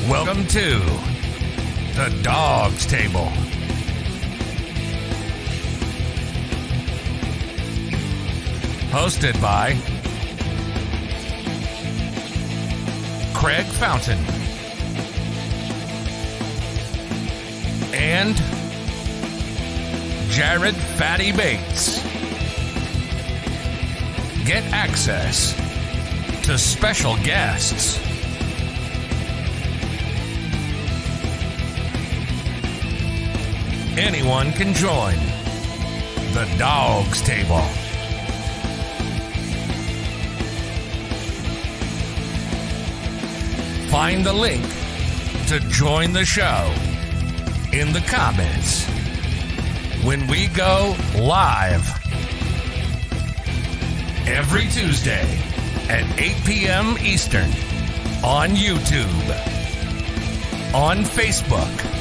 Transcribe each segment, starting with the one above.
Welcome to the Dawgs Table. Hosted by Craig Fountain and Jared Fatty Bates. Get access to special guests. Anyone can join the Dawgs Table. Find the link to join the show in the comments when we go live every Tuesday at 8 p.m. Eastern on YouTube, on Facebook,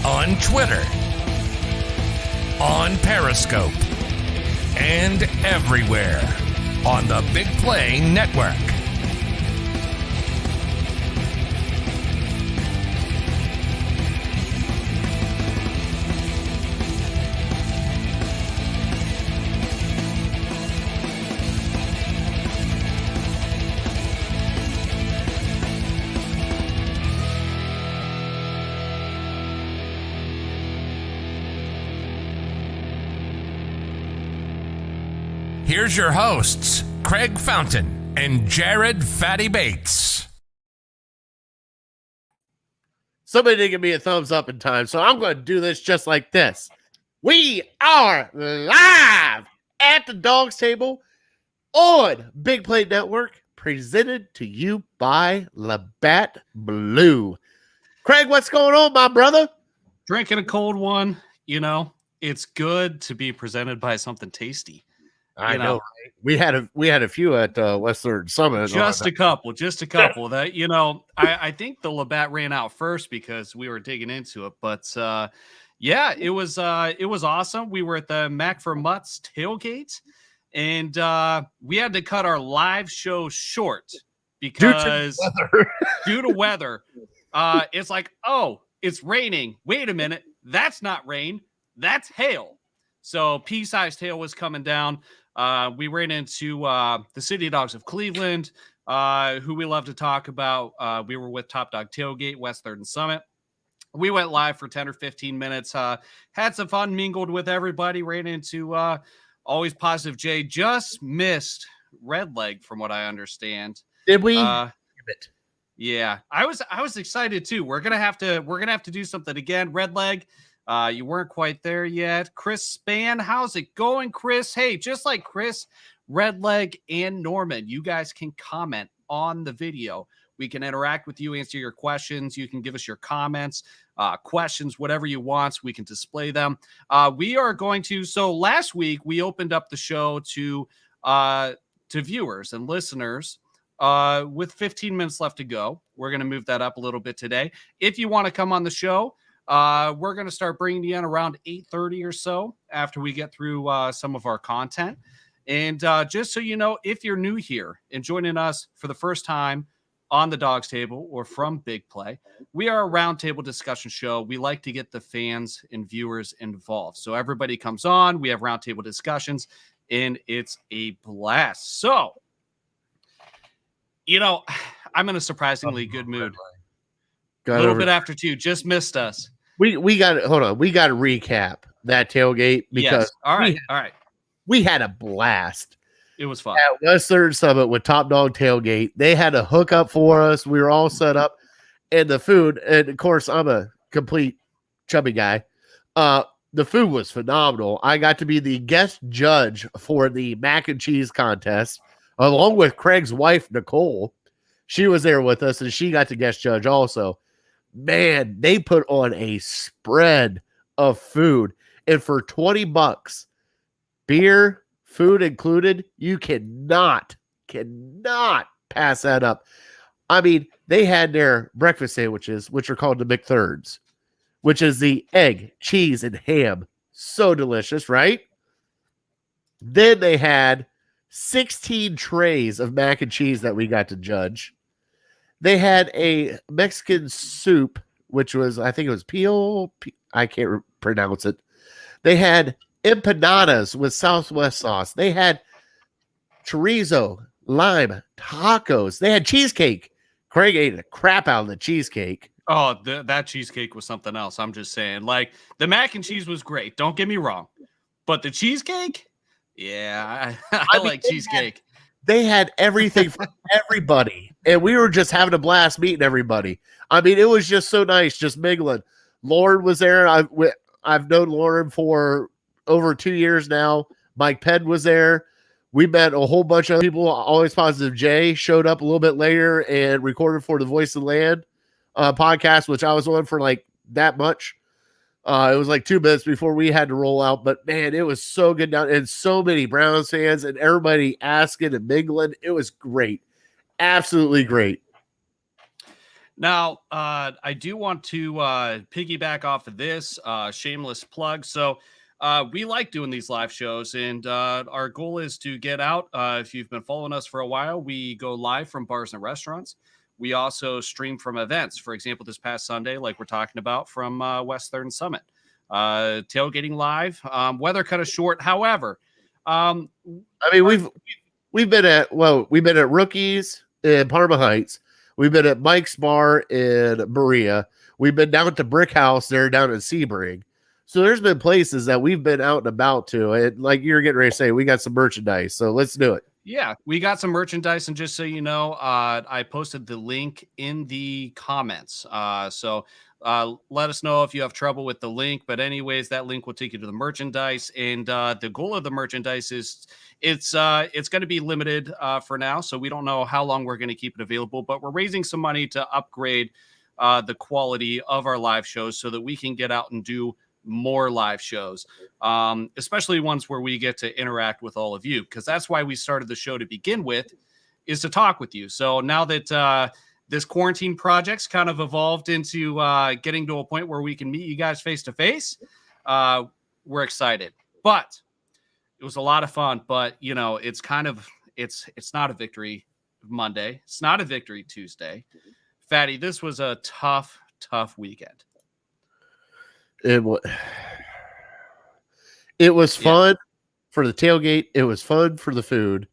on Twitter, on Periscope, and everywhere on the BIGPLAY network. Here's your hosts, Craig Fountain and Jared Fatty Bates. Somebody didn't give me a thumbs up in time, so I'm going to do this just like this. We are live at the Dawgs Table on BIGPLAY Network, presented to you by Labatt Blue. Craig, what's going on, my brother? Drinking a cold one. You know, it's good to be presented by something tasty. I know. Right? We had a few at Western Summit. Just a couple. That, you know, I think the Labatt ran out first because we were digging into it. But yeah, it was awesome. We were at the Mac for Mutts tailgate, and we had to cut our live show short because due to weather. It's like, oh, it's raining. Wait a minute, that's not rain, that's hail. So pea-sized hail was coming down. We ran into the City Dogs of Cleveland, who we love to talk about. We were with Top Dog Tailgate, West 3rd and Summit. We went live for 10 or 15 minutes, had some fun, mingled with everybody, ran into Always Positive Jay. Just missed Red Leg, from what I understand. Did we? Yeah, I was excited too. We're gonna have to do something again. Red Leg. You weren't quite there yet. Chris Span, how's it going, Chris? Hey, just like Chris, Redleg, and Norman, you guys can comment on the video. We can interact with you, answer your questions. You can give us your comments, questions, whatever you want. We can display them. We are going to. So last week we opened up the show to viewers and listeners. With 15 minutes left to go, we're going to move that up a little bit today. If you want to come on the show, we're going to start bringing you in around 8:30 or so after we get through some of our content. And just so you know, if you're new here and joining us for the first time on the Dawgs Table or from BIGPLAY, we are a roundtable discussion show. We like to get the fans and viewers involved. So everybody comes on, we have roundtable discussions, and it's a blast. So, you know, I'm in a surprisingly good mood. A little bit after 2, just missed us. We got to hold on. We got to recap that tailgate because all right. We had a blast. It was fun at West 3rd Summit with Top Dog Tailgate. They had a hookup for us. We were all set up, and the food. And of course, I'm a complete chubby guy. The food was phenomenal. I got to be the guest judge for the mac and cheese contest, along with Craig's wife Nicole. She was there with us, and she got to guest judge also. Man, they put on a spread of food. And for $20, beer, food included, you cannot pass that up. I mean, they had their breakfast sandwiches, which are called the McThirds, which is the egg, cheese, and ham. So delicious, right? Then they had 16 trays of mac and cheese that we got to judge. They had a Mexican soup, which was, I think it was I can't pronounce it. They had empanadas with Southwest sauce. They had chorizo, lime, tacos. They had cheesecake. Craig ate the crap out of the cheesecake. Oh, that cheesecake was something else. I'm just saying. Like, the mac and cheese was great. Don't get me wrong. But the cheesecake? Yeah, I like cheesecake. They had everything for everybody. And we were just having a blast meeting everybody. I mean, it was just so nice, just mingling. Lauren was there. I've known Lauren for over 2 years now. Mike Penn was there. We met a whole bunch of people. Always Positive Jay showed up a little bit later and recorded for the Voice of the Land podcast, which I was on for like that much. It was like 2 minutes before we had to roll out, but man, it was so good down, and so many Browns fans and everybody asking and mingling. It was great. Absolutely great. Now, I do want to piggyback off of this shameless plug. So we like doing these live shows, and our goal is to get out. If you've been following us for a while, we go live from bars and restaurants. We also stream from events. For example, this past Sunday, like we're talking about, from West 3rd and Summit. Tailgating live. Weather kind of short. However, I mean, we've been at Rookies in Parma Heights. We've been at Mike's Bar in Berea. We've been down to Brick House there down in Sebring. So there's been places that we've been out and about to. And like you're getting ready to say, we got some merchandise. So let's do it. Yeah, we got some merchandise, and just so you know, I posted the link in the comments. So let us know if you have trouble with the link. But anyways, that link will take you to the merchandise, and the goal of the merchandise is it's going to be limited for now. So we don't know how long we're going to keep it available, but we're raising some money to upgrade the quality of our live shows so that we can get out and do more live shows, especially ones where we get to interact with all of you, because that's why we started the show to begin with, is to talk with you. So now that this quarantine project's kind of evolved into getting to a point where we can meet you guys face to face, we're excited. But it was a lot of fun. But you know, it's kind of it's not a victory Monday. It's not a victory Tuesday. Fatty, this was a tough weekend. It was fun for the tailgate. It was fun for the food.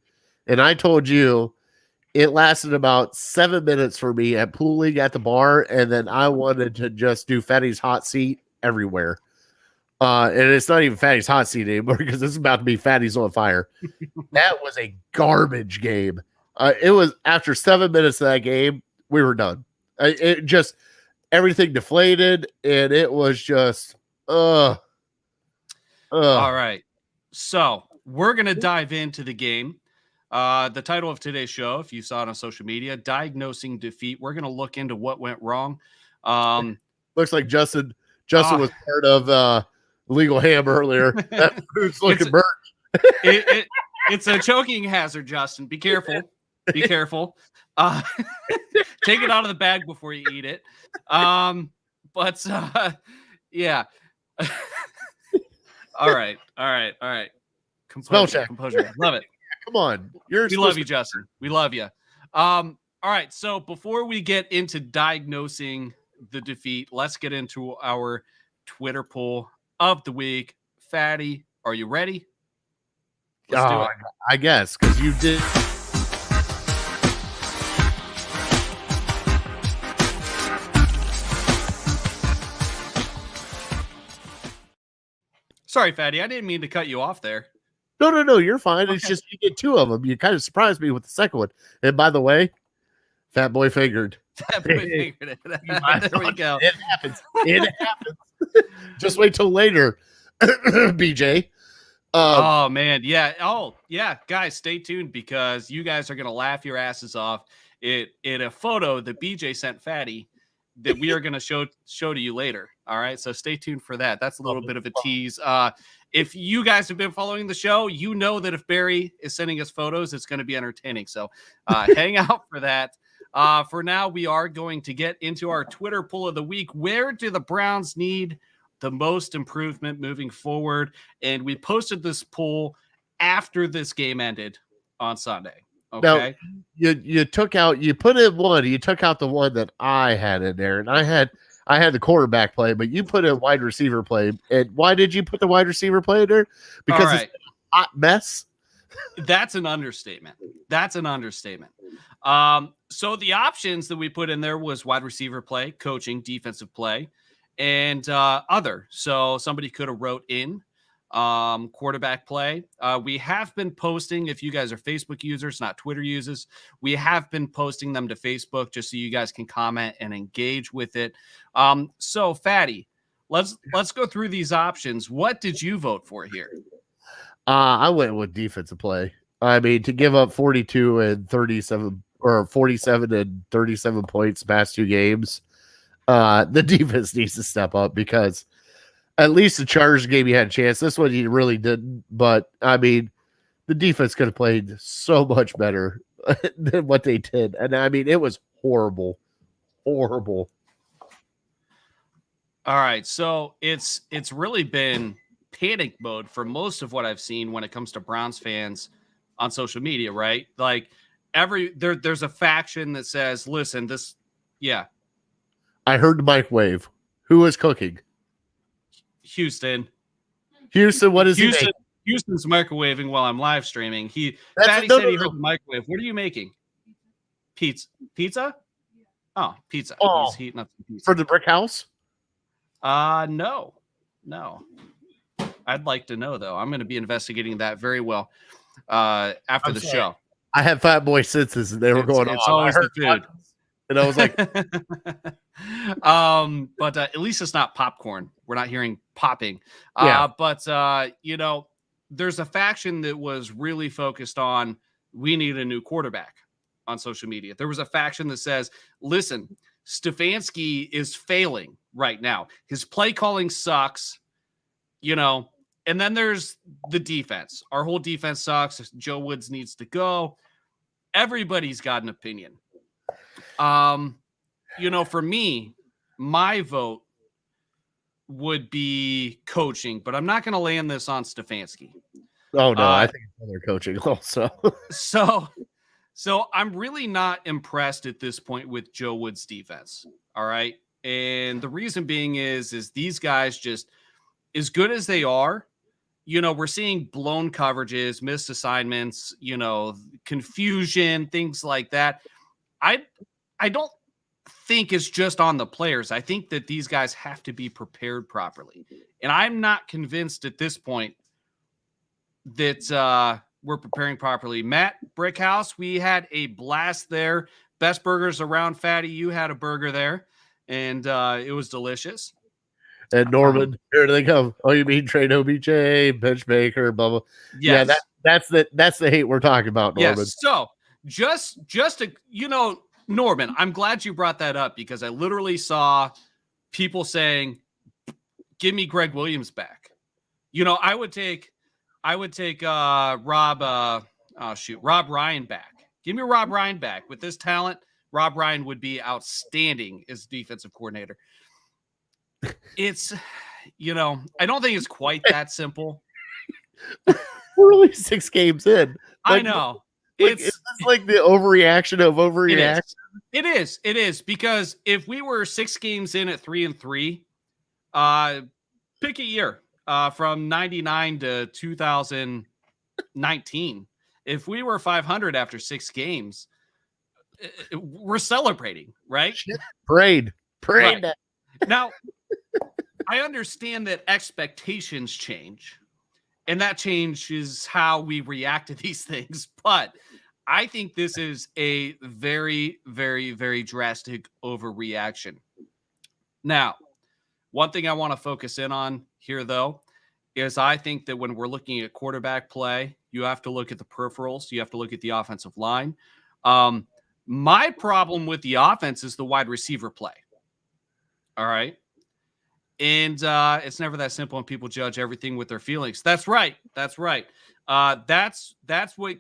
And I told you it lasted about 7 minutes for me at Pool League at the bar. And then I wanted to just do Fatty's hot seat everywhere. And it's not even Fatty's hot seat anymore because this is about to be Fatty's on fire. That was a garbage game. It was after 7 minutes of that game, we were done. It just... everything deflated, and it was just, All right. So we're going to dive into the game. The title of today's show, if you saw it on social media, Diagnosing Defeat. We're going to look into what went wrong. Looks like Justin was part of Legal Ham earlier. That food's looking burnt. It's a choking hazard, Justin. Be careful. Be careful. Take it out of the bag before you eat it. Yeah. All right. Composure. Love it. Come on. We love you, Justin. We love you. All right. So before we get into diagnosing the defeat, let's get into our Twitter poll of the week. Fatty, are you ready? Let's do it. I guess, because you did. Sorry, Fatty. I didn't mean to cut you off there. No. You're fine. Okay. It's just you did 2 of them. You kind of surprised me with the second one. And by the way, Fat Boy fingered. Fat Boy fingered it. There we go. It happens. Just wait till later, BJ. Oh, man. Yeah. Oh, yeah. Guys, stay tuned because you guys are going to laugh your asses off. In a photo that BJ sent Fatty that we are going to show to you later. All right. So stay tuned for that. That's a little bit of a tease. If you guys have been following the show, you know that if Barry is sending us photos, it's going to be entertaining. So hang out for that. For now, we are going to get into our Twitter poll of the week. Where do the Browns need the most improvement moving forward? And we posted this poll after this game ended on Sunday. Okay. You took out, you put in one, you took out the one that I had in there, and I had the quarterback play, but you put in wide receiver play. And why did you put the wide receiver play in there? Because it's a hot mess. That's an understatement. So the options that we put in there was wide receiver play, coaching, defensive play, and other. So somebody could have wrote in quarterback play. We have been posting, if you guys are Facebook users, not Twitter users, we have been posting them to Facebook just so you guys can comment and engage with it. So Fatty, let's go through these options. What did you vote for here? I went with defensive play. I mean, to give up 42 and 37 or 47 and 37 points past 2 games, the defense needs to step up, because at least the Chargers game you had a chance. This one you really didn't. But I mean, the defense could have played so much better than what they did. And I mean, it was horrible. Horrible. All right. So it's really been panic mode for most of what I've seen when it comes to Browns fans on social media, right? Like there's a faction that says, listen, this, yeah. I heard the microwave. Who was cooking? Houston, what is he making? Houston's microwaving while I'm live streaming. Fatty said he heard the microwave. What are you making? Pizza? Oh, pizza. Oh, he's heating up some pizza. For the brick house? No. I'd like to know, though. I'm going to be investigating that very well after the show. I have fat boy senses, and they were going it's on. Always the food. And I was like, but at least it's not popcorn. We're not hearing popping. Yeah. But there's a faction that was really focused on, we need a new quarterback on social media. There was a faction that says, listen, Stefanski is failing right now. His play calling sucks, and then there's the defense. Our whole defense sucks. Joe Woods needs to go. Everybody's got an opinion. For me, my vote would be coaching, but I'm not going to land this on Stefanski. Oh no, I think it's other coaching also. So I'm really not impressed at this point with Joe Woods' defense. All right. And the reason being is these guys, just as good as they are, we're seeing blown coverages, missed assignments, confusion, things like that. I don't think it's just on the players. I think that these guys have to be prepared properly. And I'm not convinced at this point that we're preparing properly. Matt Brickhouse, we had a blast there. Best burgers around, Fatty. You had a burger there, and it was delicious. And Norman, here they come. Oh, you mean Trade OBJ, bench maker, blah blah. Yes. Yeah, that's the hate we're talking about, Norman. Yes. So just to, Norman, I'm glad you brought that up, because I literally saw people saying, give me Greg Williams back. I would take Rob Ryan back. Give me Rob Ryan back. With this talent, Rob Ryan would be outstanding as defensive coordinator. It's, I don't think it's quite that simple. We're only 6 games in. I know. It's like the overreaction of overreaction. It is because if we were 6 games in at 3-3, pick a year from 99 to 2019. If we were 500 after 6 games, we're celebrating, right? Parade. Right. Now, I understand that expectations change, and that changes how we react to these things, but I think this is a very, very, very drastic overreaction. Now, one thing I want to focus in on here, though, is I think that when we're looking at quarterback play, you have to look at the peripherals. You have to look at the offensive line. My problem with the offense is the wide receiver play. All right. And it's never that simple, and people judge everything with their feelings. That's right. That's what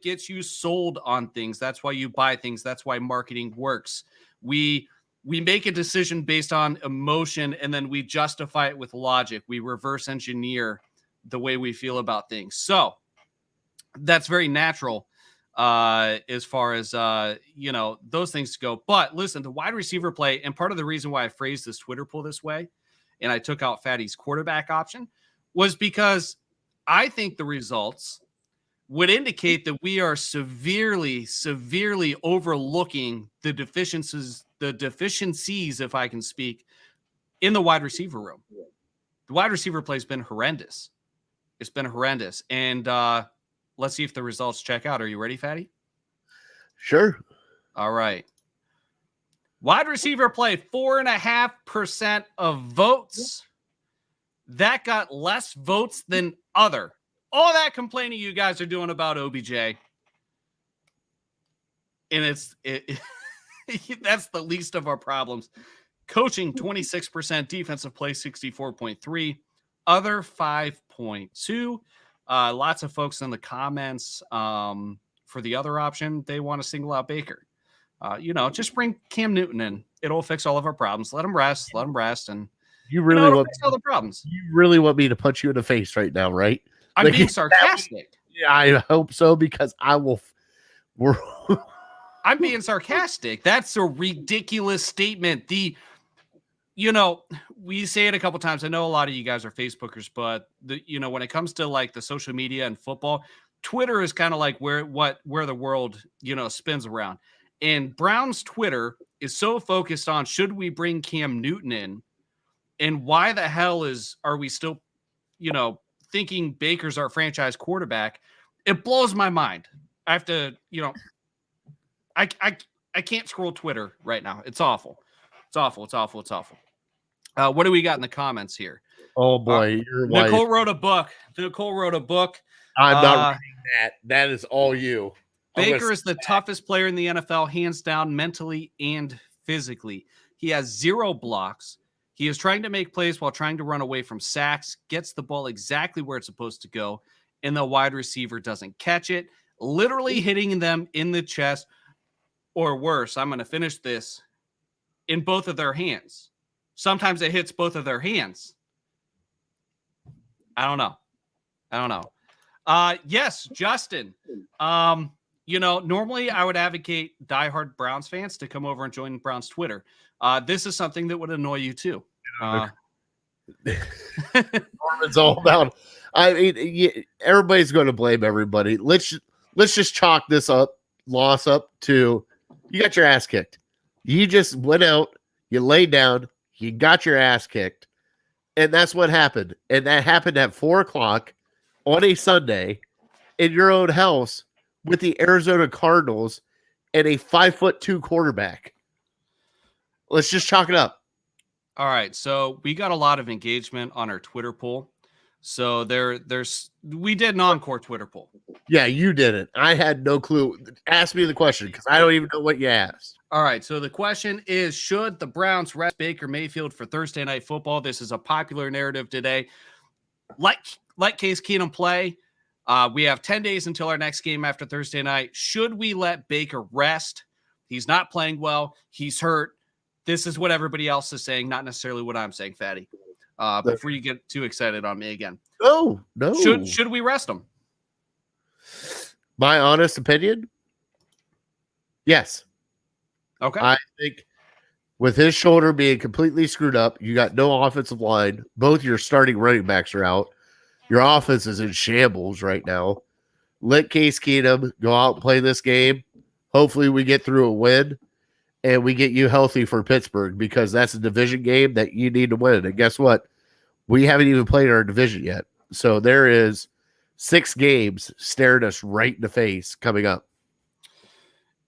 gets you sold on things. That's why you buy things. That's why marketing works. We make a decision based on emotion, and then we justify it with logic. We reverse engineer the way we feel about things. So that's very natural as far as, those things go. But listen, the wide receiver play, and part of the reason why I phrased this Twitter poll this way, and I took out Fatty's quarterback option, was because I think the results would indicate that we are severely, severely overlooking the deficiencies, if I can speak, in the wide receiver room. The wide receiver play has been horrendous. It's been horrendous. And let's see if the results check out. Are you ready, Fatty? Sure. All right. Wide receiver play, 4.5% of votes. That got less votes than other. All that complaining you guys are doing about OBJ. And that's the least of our problems. Coaching, 26%. Defensive play, 64.3. Other, 5.2. Lots of folks in the comments for the other option, they want to single out Baker. Just bring Cam Newton in. It'll fix all of our problems. Let him rest. And you really want fix all the problems. You really want me to punch you in the face right now, right? I'm being sarcastic. Yeah, I hope so, because I will. I'm being sarcastic. That's a ridiculous statement. We say it a couple times. I know a lot of you guys are Facebookers, but when it comes to like the social media and football, Twitter is kind of like where the world, spins around. And Brown's Twitter is so focused on, should we bring Cam Newton in? And why the hell are we still, thinking Baker's our franchise quarterback? It blows my mind. I have to, I can't scroll Twitter right now. It's awful. It's awful. What do we got in the comments here? Oh boy, Nicole wrote a book. I'm not reading that. That is all you. Baker is the toughest player in the NFL, hands down, mentally and physically. He has 0 blocks. He is trying to make plays while trying to run away from sacks, gets the ball exactly where it's supposed to go, and the wide receiver doesn't catch it, literally hitting them in the chest, or worse, I'm going to finish this, in both of their hands. Sometimes it hits both of their hands. I don't know. Yes, Justin. Normally I would advocate diehard Browns fans to come over and join Browns Twitter. This is something that would annoy you too. It's all about. I mean, everybody's going to blame everybody. Let's just chalk this loss up to, you got your ass kicked. You just went out, you laid down, you got your ass kicked, and that's what happened. And that happened at 4:00 on a Sunday in your own house with the Arizona Cardinals and a 5'2" quarterback. Let's just chalk it up. All right. So we got a lot of engagement on our Twitter poll. So we did an encore Twitter poll. Yeah, you didn't. I had no clue. Ask me the question, because I don't even know what you asked. All right. So the question is, should the Browns rest Baker Mayfield for Thursday Night Football? This is a popular narrative today. Let Case Keenum play. We have 10 days until our next game after Thursday night. Should we let Baker rest? He's not playing well. He's hurt. This is what everybody else is saying, not necessarily what I'm saying, Fatty. Before you get too excited on me again. No. Should we rest him? My honest opinion, yes. Okay. I think with his shoulder being completely screwed up, you got no offensive line. Both your starting running backs are out. Your offense is in shambles right now. Let Case Keenum go out and play this game. Hopefully we get through a win and we get you healthy for Pittsburgh, because that's a division game that you need to win. And guess what? We haven't even played our division yet. So there is 6 games staring us right in the face coming up.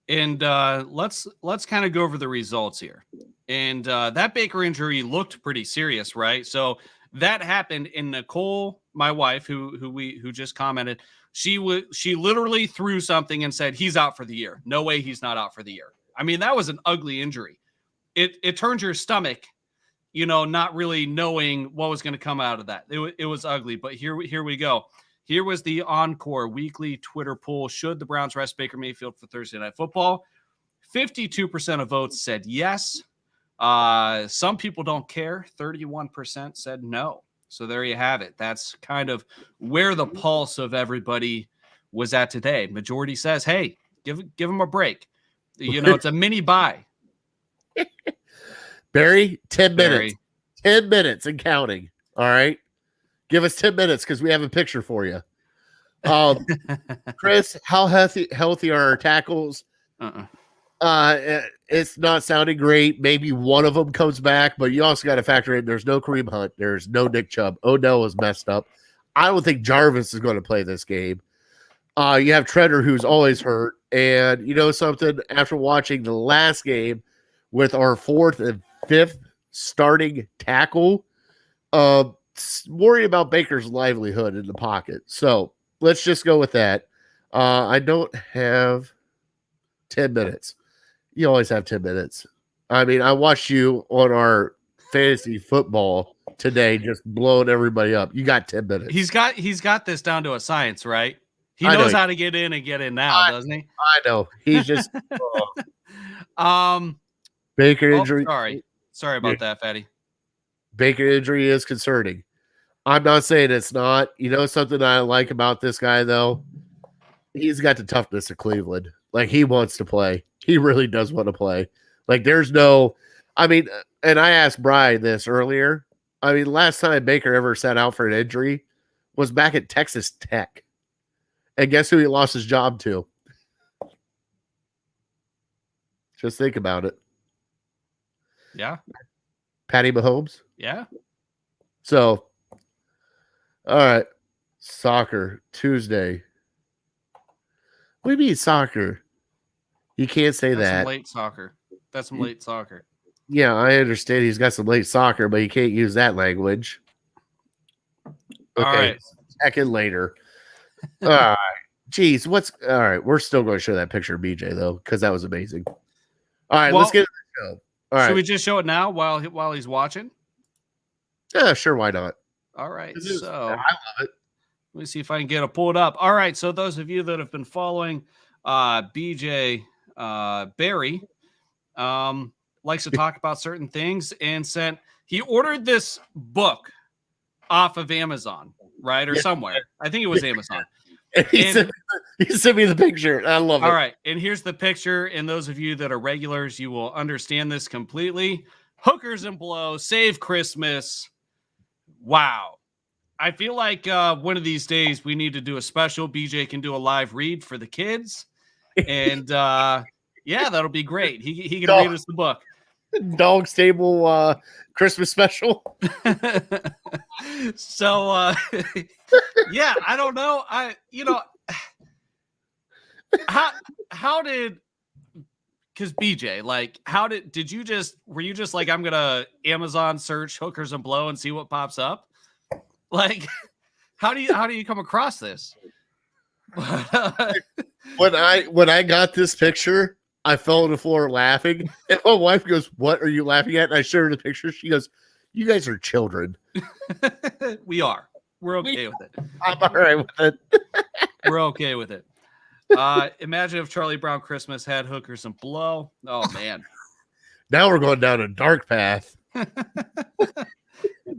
And let's kind of go over the results here. And that Baker injury looked pretty serious, right? So that happened. And Nicole, my wife, who just commented, she literally threw something and said, he's out for the year. No way he's not out for the year. I mean, that was an ugly injury. It turns your stomach, not really knowing what was going to come out of that. It was ugly, but here we go. Here was the Encore weekly Twitter poll. Should the Browns rest Baker Mayfield for Thursday Night Football? 52% of votes said yes. Some people don't care. 31% said no. So there you have it. That's kind of where the pulse of everybody was at today. Majority says, hey, Give him a break. It's a mini bye. Barry, 10 minutes. Barry. 10 minutes and counting. All right. Give us 10 minutes because we have a picture for you. Chris, how healthy are our tackles? It's not sounding great. Maybe one of them comes back, but you also got to factor in there's no Kareem Hunt. There's no Nick Chubb. Odell is messed up. I don't think Jarvis is going to play this game. You have Treader, who's always hurt. And you know something? After watching the last game with our 4th and 5th starting tackle, worry about Baker's livelihood in the pocket. So let's just go with that. I don't have 10 minutes. You always have 10 minutes. I mean, I watched you on our fantasy football today, just blowing everybody up. You got 10 minutes. He's got this down to a science, right? He knows how to get in and get in now, doesn't he? I know. He's just Baker injury. Sorry about that, Fatty. Baker injury is concerning. I'm not saying it's not. You know something I like about this guy, though? He's got the toughness of Cleveland. Like, he wants to play. He really does want to play. Like, there's no – I mean, and I asked Brian this earlier. I mean, last time Baker ever sat out for an injury was back at Texas Tech. And guess who he lost his job to? Just think about it. Yeah. Patty Mahomes? Yeah. So, all right. Soccer, Tuesday. What do you mean soccer? You can't say That's that. some late soccer. That's some late soccer. Yeah, I understand he's got some late soccer, but you can't use that language. Okay. All right. Second later. All right. Jeez, all right. We're still going to show that picture of BJ, though, because that was amazing. All right, let's get into the show. All right. Should we just show it now while he's watching? Yeah, sure. Why not? All right. So I love it. Let me see if I can get it pulled up. All right. So those of you that have been following BJ Barry likes to talk about certain things and he ordered this book off of Amazon, right? Or somewhere. I think it was Amazon. He sent me the picture. I love it. All right. And here's the picture. And those of you that are regulars, you will understand this completely. Hookers and blow, save Christmas. Wow. I feel like one of these days we need to do a special. BJ can do a live read for the kids. And yeah, that'll be great. He can read us the book. Dawgs Table Christmas special. So yeah, I don't know. How did, because BJ, like, were you just like, I'm gonna Amazon search hookers and blow and see what pops up? Like, how do you come across this? When I got this picture, I fell on the floor laughing, and my wife goes, "What are you laughing at?" And I showed her the picture. She goes, "You guys are children." We are. We're okay with it. I'm all right with it. We're okay with it. Imagine if Charlie Brown Christmas had hookers and blow. Oh man. Now we're going down a dark path.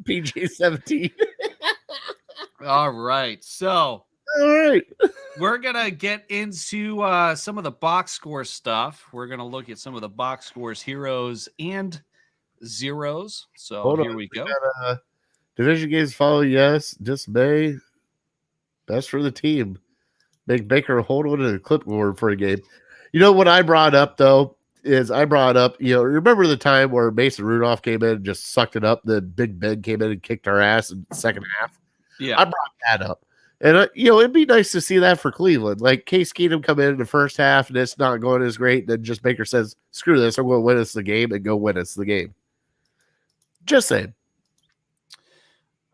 PG-17. All right. So all right. We're going to get into some of the box score stuff. We're going to look at some of the box scores, heroes and zeros. So here we go. Division games follow, yes. Dismay. Best for the team. Make Baker hold on to the clipboard for a game. You know what I brought up, though, is remember the time where Mason Rudolph came in and just sucked it up? Then Big Ben came in and kicked our ass in the second half? Yeah. I brought that up. And, it'd be nice to see that for Cleveland. Like, Case Keenum come in the first half, and it's not going as great. Then just Baker says, screw this. I'm going to win us the game and go win us the game. Just saying.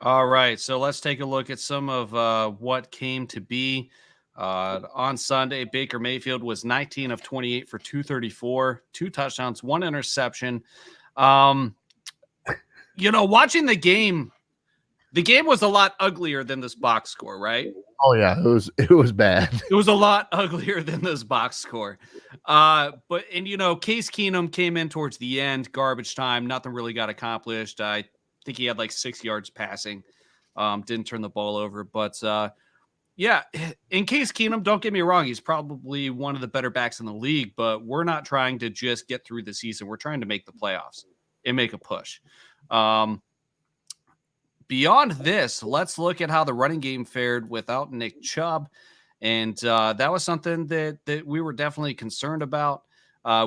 All right. So let's take a look at some of what came to be. On Sunday, Baker Mayfield was 19 of 28 for 234, 2 touchdowns, 1 interception. Watching the game was a lot uglier than this box score, right? Oh yeah, it was bad. It was a lot uglier than this box score. But Case Keenum came in towards the end, garbage time, nothing really got accomplished. I think he had like 6 yards passing. Didn't turn the ball over, but Yeah, in Case Keenum, don't get me wrong, he's probably one of the better backs in the league, but we're not trying to just get through the season. We're trying to make the playoffs and make a push. Beyond this, let's look at how the running game fared without Nick Chubb. And that was something that we were definitely concerned about.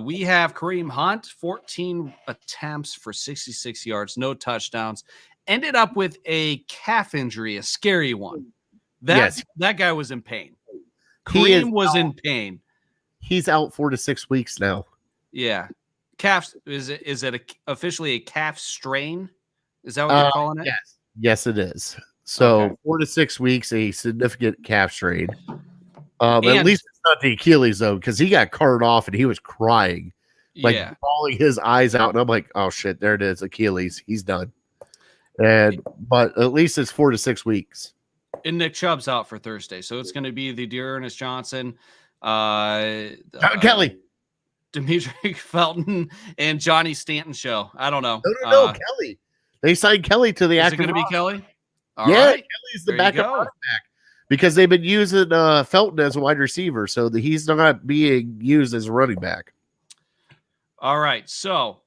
We have Kareem Hunt, 14 attempts for 66 yards, no touchdowns. Ended up with a calf injury, a scary one. That guy was in pain. Kareem was in pain. He's out 4 to 6 weeks now. Yeah. Calf, is it officially a calf strain? Is that what they're calling it? Yes. Yes, it is. So 4 to 6 weeks, a significant calf strain. At least it's not the Achilles, though, because he got carted off and he was crying, like bawling his eyes out. And I'm like, oh, shit, there it is. Achilles. He's done. But at least it's 4 to 6 weeks. And Nick Chubb's out for Thursday. So it's going to be the Dearness Johnson, Kelly, Dimitri Felton, and Johnny Stanton show. I don't know. No, Kelly. They signed Kelly to the active. Is it going to be Kelly? All right. Kelly's the backup running back because they've been using Felton as a wide receiver, so he's not being used as a running back. All right. So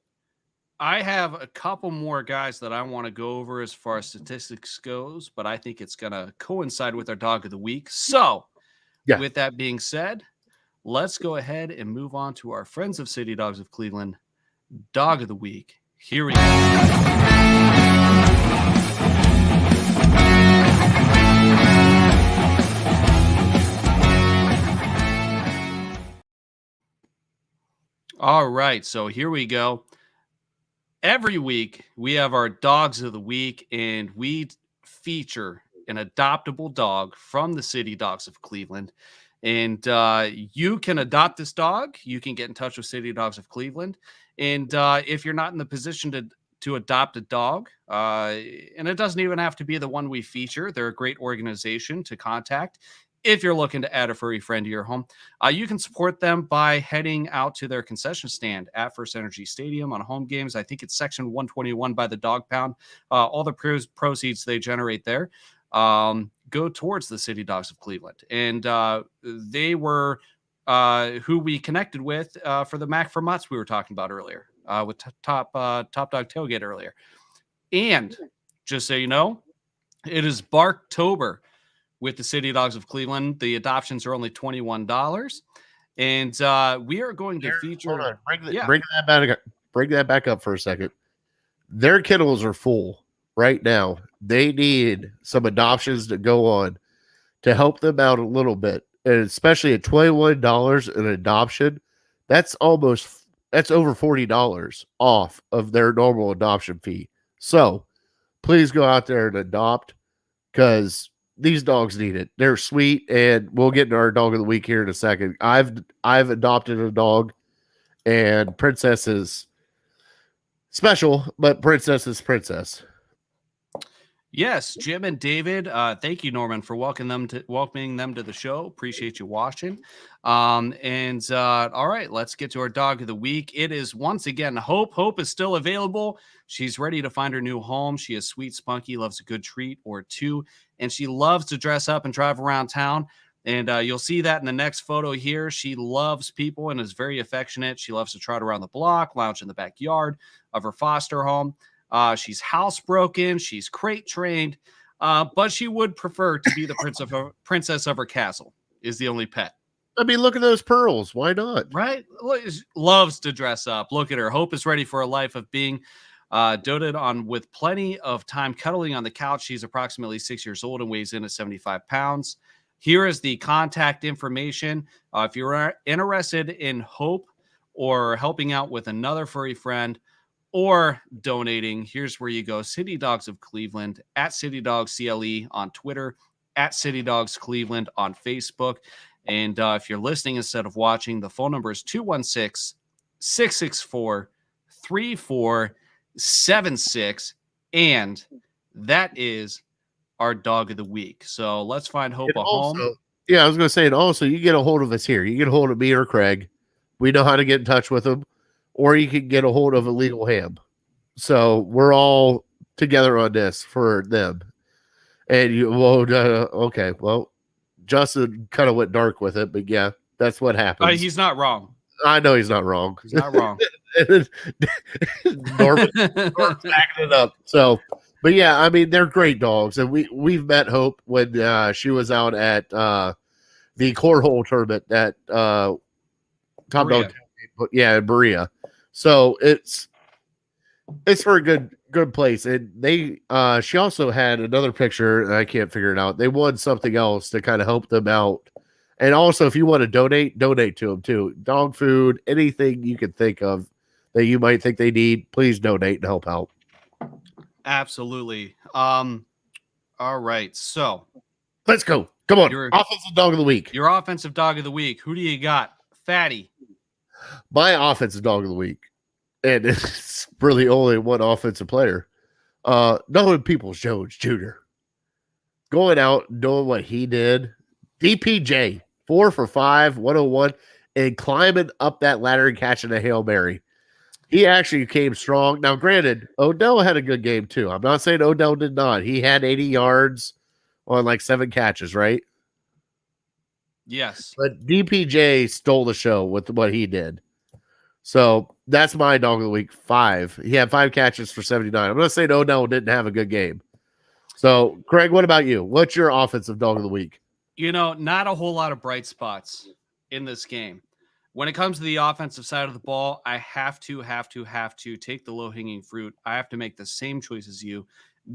I have a couple more guys that I want to go over as far as statistics goes, but I think it's going to coincide with our dog of the week. So with that being said, let's go ahead and move on to our friends of City Dogs of Cleveland dog of the week. Here we go. All right, so here we go. Every week, we have our dogs of the week, and we feature an adoptable dog from the City Dogs of Cleveland. And you can adopt this dog. You can get in touch with City Dogs of Cleveland. And if you're not in the position to adopt a dog, and it doesn't even have to be the one we feature, they're a great organization to contact. If you're looking to add a furry friend to your home, you can support them by heading out to their concession stand at First Energy Stadium on home games. I think it's section 121 by the Dog Pound. All the proceeds they generate there go towards the City Dogs of Cleveland. And they were who we connected with for the Mac for Mutts we were talking about earlier with Top Dog Tailgate earlier. And just so you know, it is Barktober with the City Dogs of Cleveland. The adoptions are only $21. And we are going to feature... Hold on. Bring that back up for a second. Their kennels are full right now. They need some adoptions to go on to help them out a little bit. And especially at $21 an adoption, that's over $40 off of their normal adoption fee. So please go out there and adopt, because these dogs need it. They're sweet, and we'll get into our dog of the week here in a second. I've adopted a dog, and Princess is special, but Princess is Princess. Yes, Jim and David. Thank you, Norman, for welcoming them to the show. Appreciate you watching. All right, let's get to our dog of the week. It is once again Hope. Hope is still available. She's ready to find her new home. She is sweet, spunky, loves a good treat or two, and she loves to dress up and drive around town. And you'll see that in the next photo here. She loves people and is very affectionate. She loves to trot around the block, lounge in the backyard of her foster home. She's housebroken. She's crate trained, but she would prefer to be the princess of her castle. Is the only pet. I mean, look at those pearls. Why not? Right? Loves to dress up. Look at her. Hope is ready for a life of being doted on with plenty of time cuddling on the couch. She's approximately 6 years old and weighs in at 75 pounds. Here is the contact information. If you're interested in Hope or helping out with another furry friend or donating, here's where you go. City Dogs of Cleveland, at City Dogs CLE on Twitter, at City Dogs Cleveland on Facebook. And if you're listening instead of watching, the phone number is 216-664-3476. And that is our dog of the week. So let's find Hope a home. Yeah, I was going to say, and also you get a hold of us here. You get a hold of me or Craig. We know how to get in touch with them. Or you can get a hold of Illegal Ham. So we're all together on this for them. And you, okay, well, Justin kind of went dark with it, but yeah, that's what happens. He's not wrong. I know he's not wrong. He's not wrong. Norman backing it up. So, but yeah, I mean, they're great dogs, and we've met Hope when she was out at the cornhole tournament at Top Dog, in Berea. So it's for a good place. And they she also had another picture, and I can't figure it out. They won something else to kind of help them out. And also, if you want to donate to them too. Dog food, anything you can think of that you might think they need, please donate and help out. Absolutely. All right. So let's go. Come on. Your offensive dog of the week. Your offensive dog of the week. Who do you got? Fatty. My offensive dog of the week. And it's really only one offensive player. Nolan Peoples-Jones Jr. Going out and doing what he did. DPJ, 4 for 5, 101, and climbing up that ladder and catching a Hail Mary. He actually came strong. Now, granted, Odell had a good game too. I'm not saying Odell did not. He had 80 yards on like 7 catches, right? Yes. But DPJ stole the show with what he did. So that's my dog of the week, 5. He had 5 catches for 79. I'm not saying Odell didn't have a good game. So, Craig, what about you? What's your offensive dog of the week? You know, not a whole lot of bright spots in this game. When it comes to the offensive side of the ball, I have to take the low-hanging fruit. I have to make the same choice as you.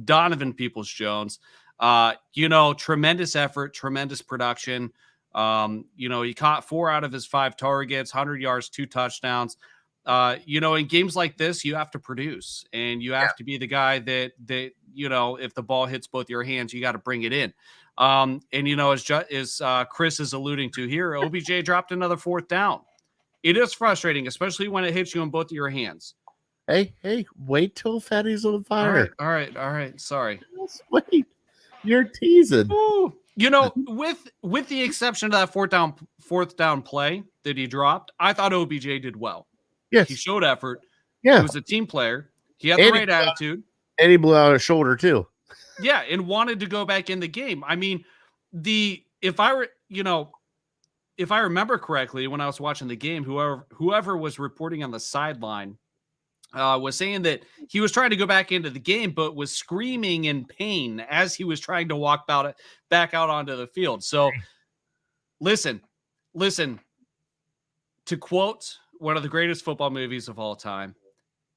Donovan Peoples-Jones, tremendous effort, tremendous production. He caught 4 out of his 5 targets, 100 yards, 2 touchdowns. In games like this, you have to produce, and you have to be the guy that if the ball hits both your hands, you got to bring it in. As Chris is alluding to here, OBJ dropped another 4th down. It is frustrating, especially when it hits you in both of your hands. Hey, wait till Fatty's on fire. All right. Sorry. Just wait. You're teasing. Ooh. With the exception of that fourth down play that he dropped, I thought OBJ did well. Yes. He showed effort. Yeah. He was a team player. He had the right attitude. And he blew out his shoulder too. Yeah, and wanted to go back in the game. I mean, if I remember correctly, when I was watching the game, whoever was reporting on the sideline was saying that he was trying to go back into the game, but was screaming in pain as he was trying to walk back out onto the field. So listen, to quote one of the greatest football movies of all time,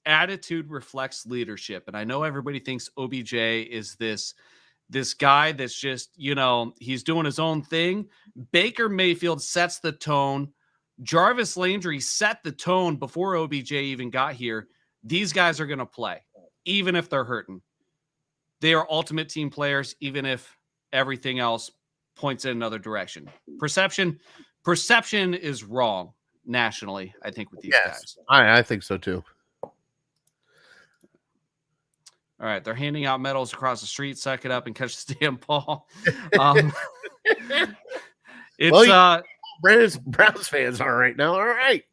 attitude reflects leadership. And I know everybody thinks OBJ is this guy that's just, he's doing his own thing. Baker Mayfield sets the tone. Jarvis Landry set the tone before OBJ even got here. These guys are going to play, even if they're hurting. They are ultimate team players, even if everything else points in another direction. Perception is wrong nationally, I think, with these guys. I think so too. All right, they're handing out medals across the street. Suck it up and catch the damn ball. Browns fans are right now. All right.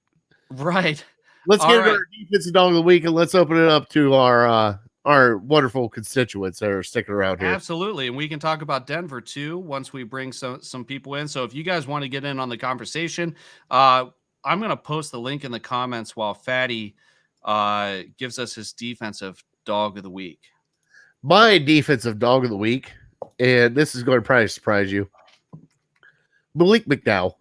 Right. Let's get our defensive dog of the week, and let's open it up to our wonderful constituents that are sticking around here. Absolutely, and we can talk about Denver too once we bring some people in. So if you guys want to get in on the conversation, I'm going to post the link in the comments while Fatty gives us his defensive dog of the week. My defensive dog of the week, and this is going to probably surprise you, Malik McDowell.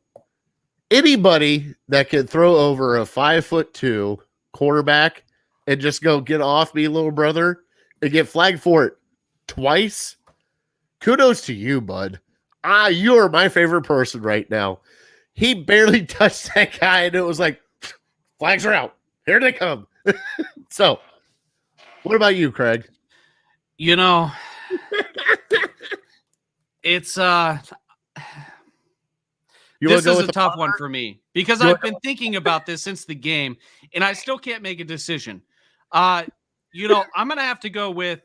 Anybody that can throw over a 5'2" quarterback and just go get off me, little brother, and get flagged for it twice, kudos to you, bud. You are my favorite person right now. He barely touched that guy, and it was like, flags are out. Here they come. So, what about you, Craig? It's this is a tough one for me because I've been thinking about this since the game, and I still can't make a decision. I'm going to have to go with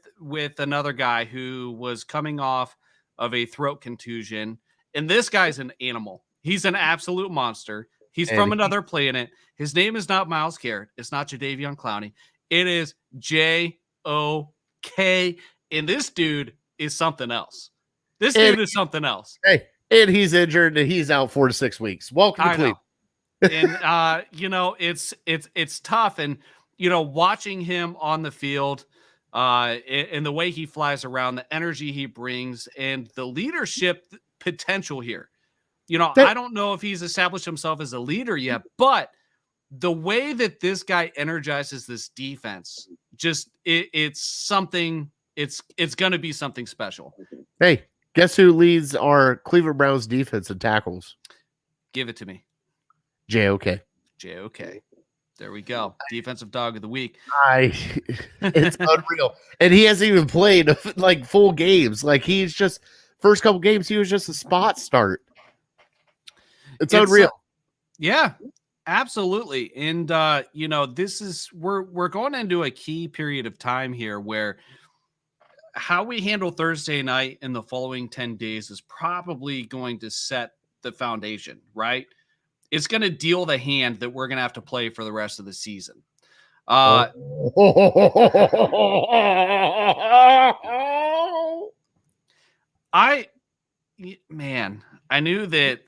another guy who was coming off of a throat contusion, and this guy's an animal. He's an absolute monster. He's from another planet. His name is not Myles Garrett. It's not Jadeveon Clowney. It is J.O.K., and this dude is something else. This dude is something else. Hey, And he's injured and he's out 4 to 6 weeks. Welcome to I know. Cleveland. And it's tough. And watching him on the field, and the way he flies around, the energy he brings, and the leadership potential here. I don't know if he's established himself as a leader yet, but the way that this guy energizes this defense, it's something. It's going to be something special. Hey, guess who leads our Cleveland Browns defense in tackles? Give it to me. JOK. JOK. There we go. Defensive dog of the week. It's unreal. And he hasn't even played like full games. Like he's just first couple games, he was just a spot start. It's unreal. Yeah, absolutely. And this is we're going into a key period of time here where how we handle Thursday night in the following 10 days is probably going to set the foundation, right? It's going to deal the hand that we're going to have to play for the rest of the season. I knew that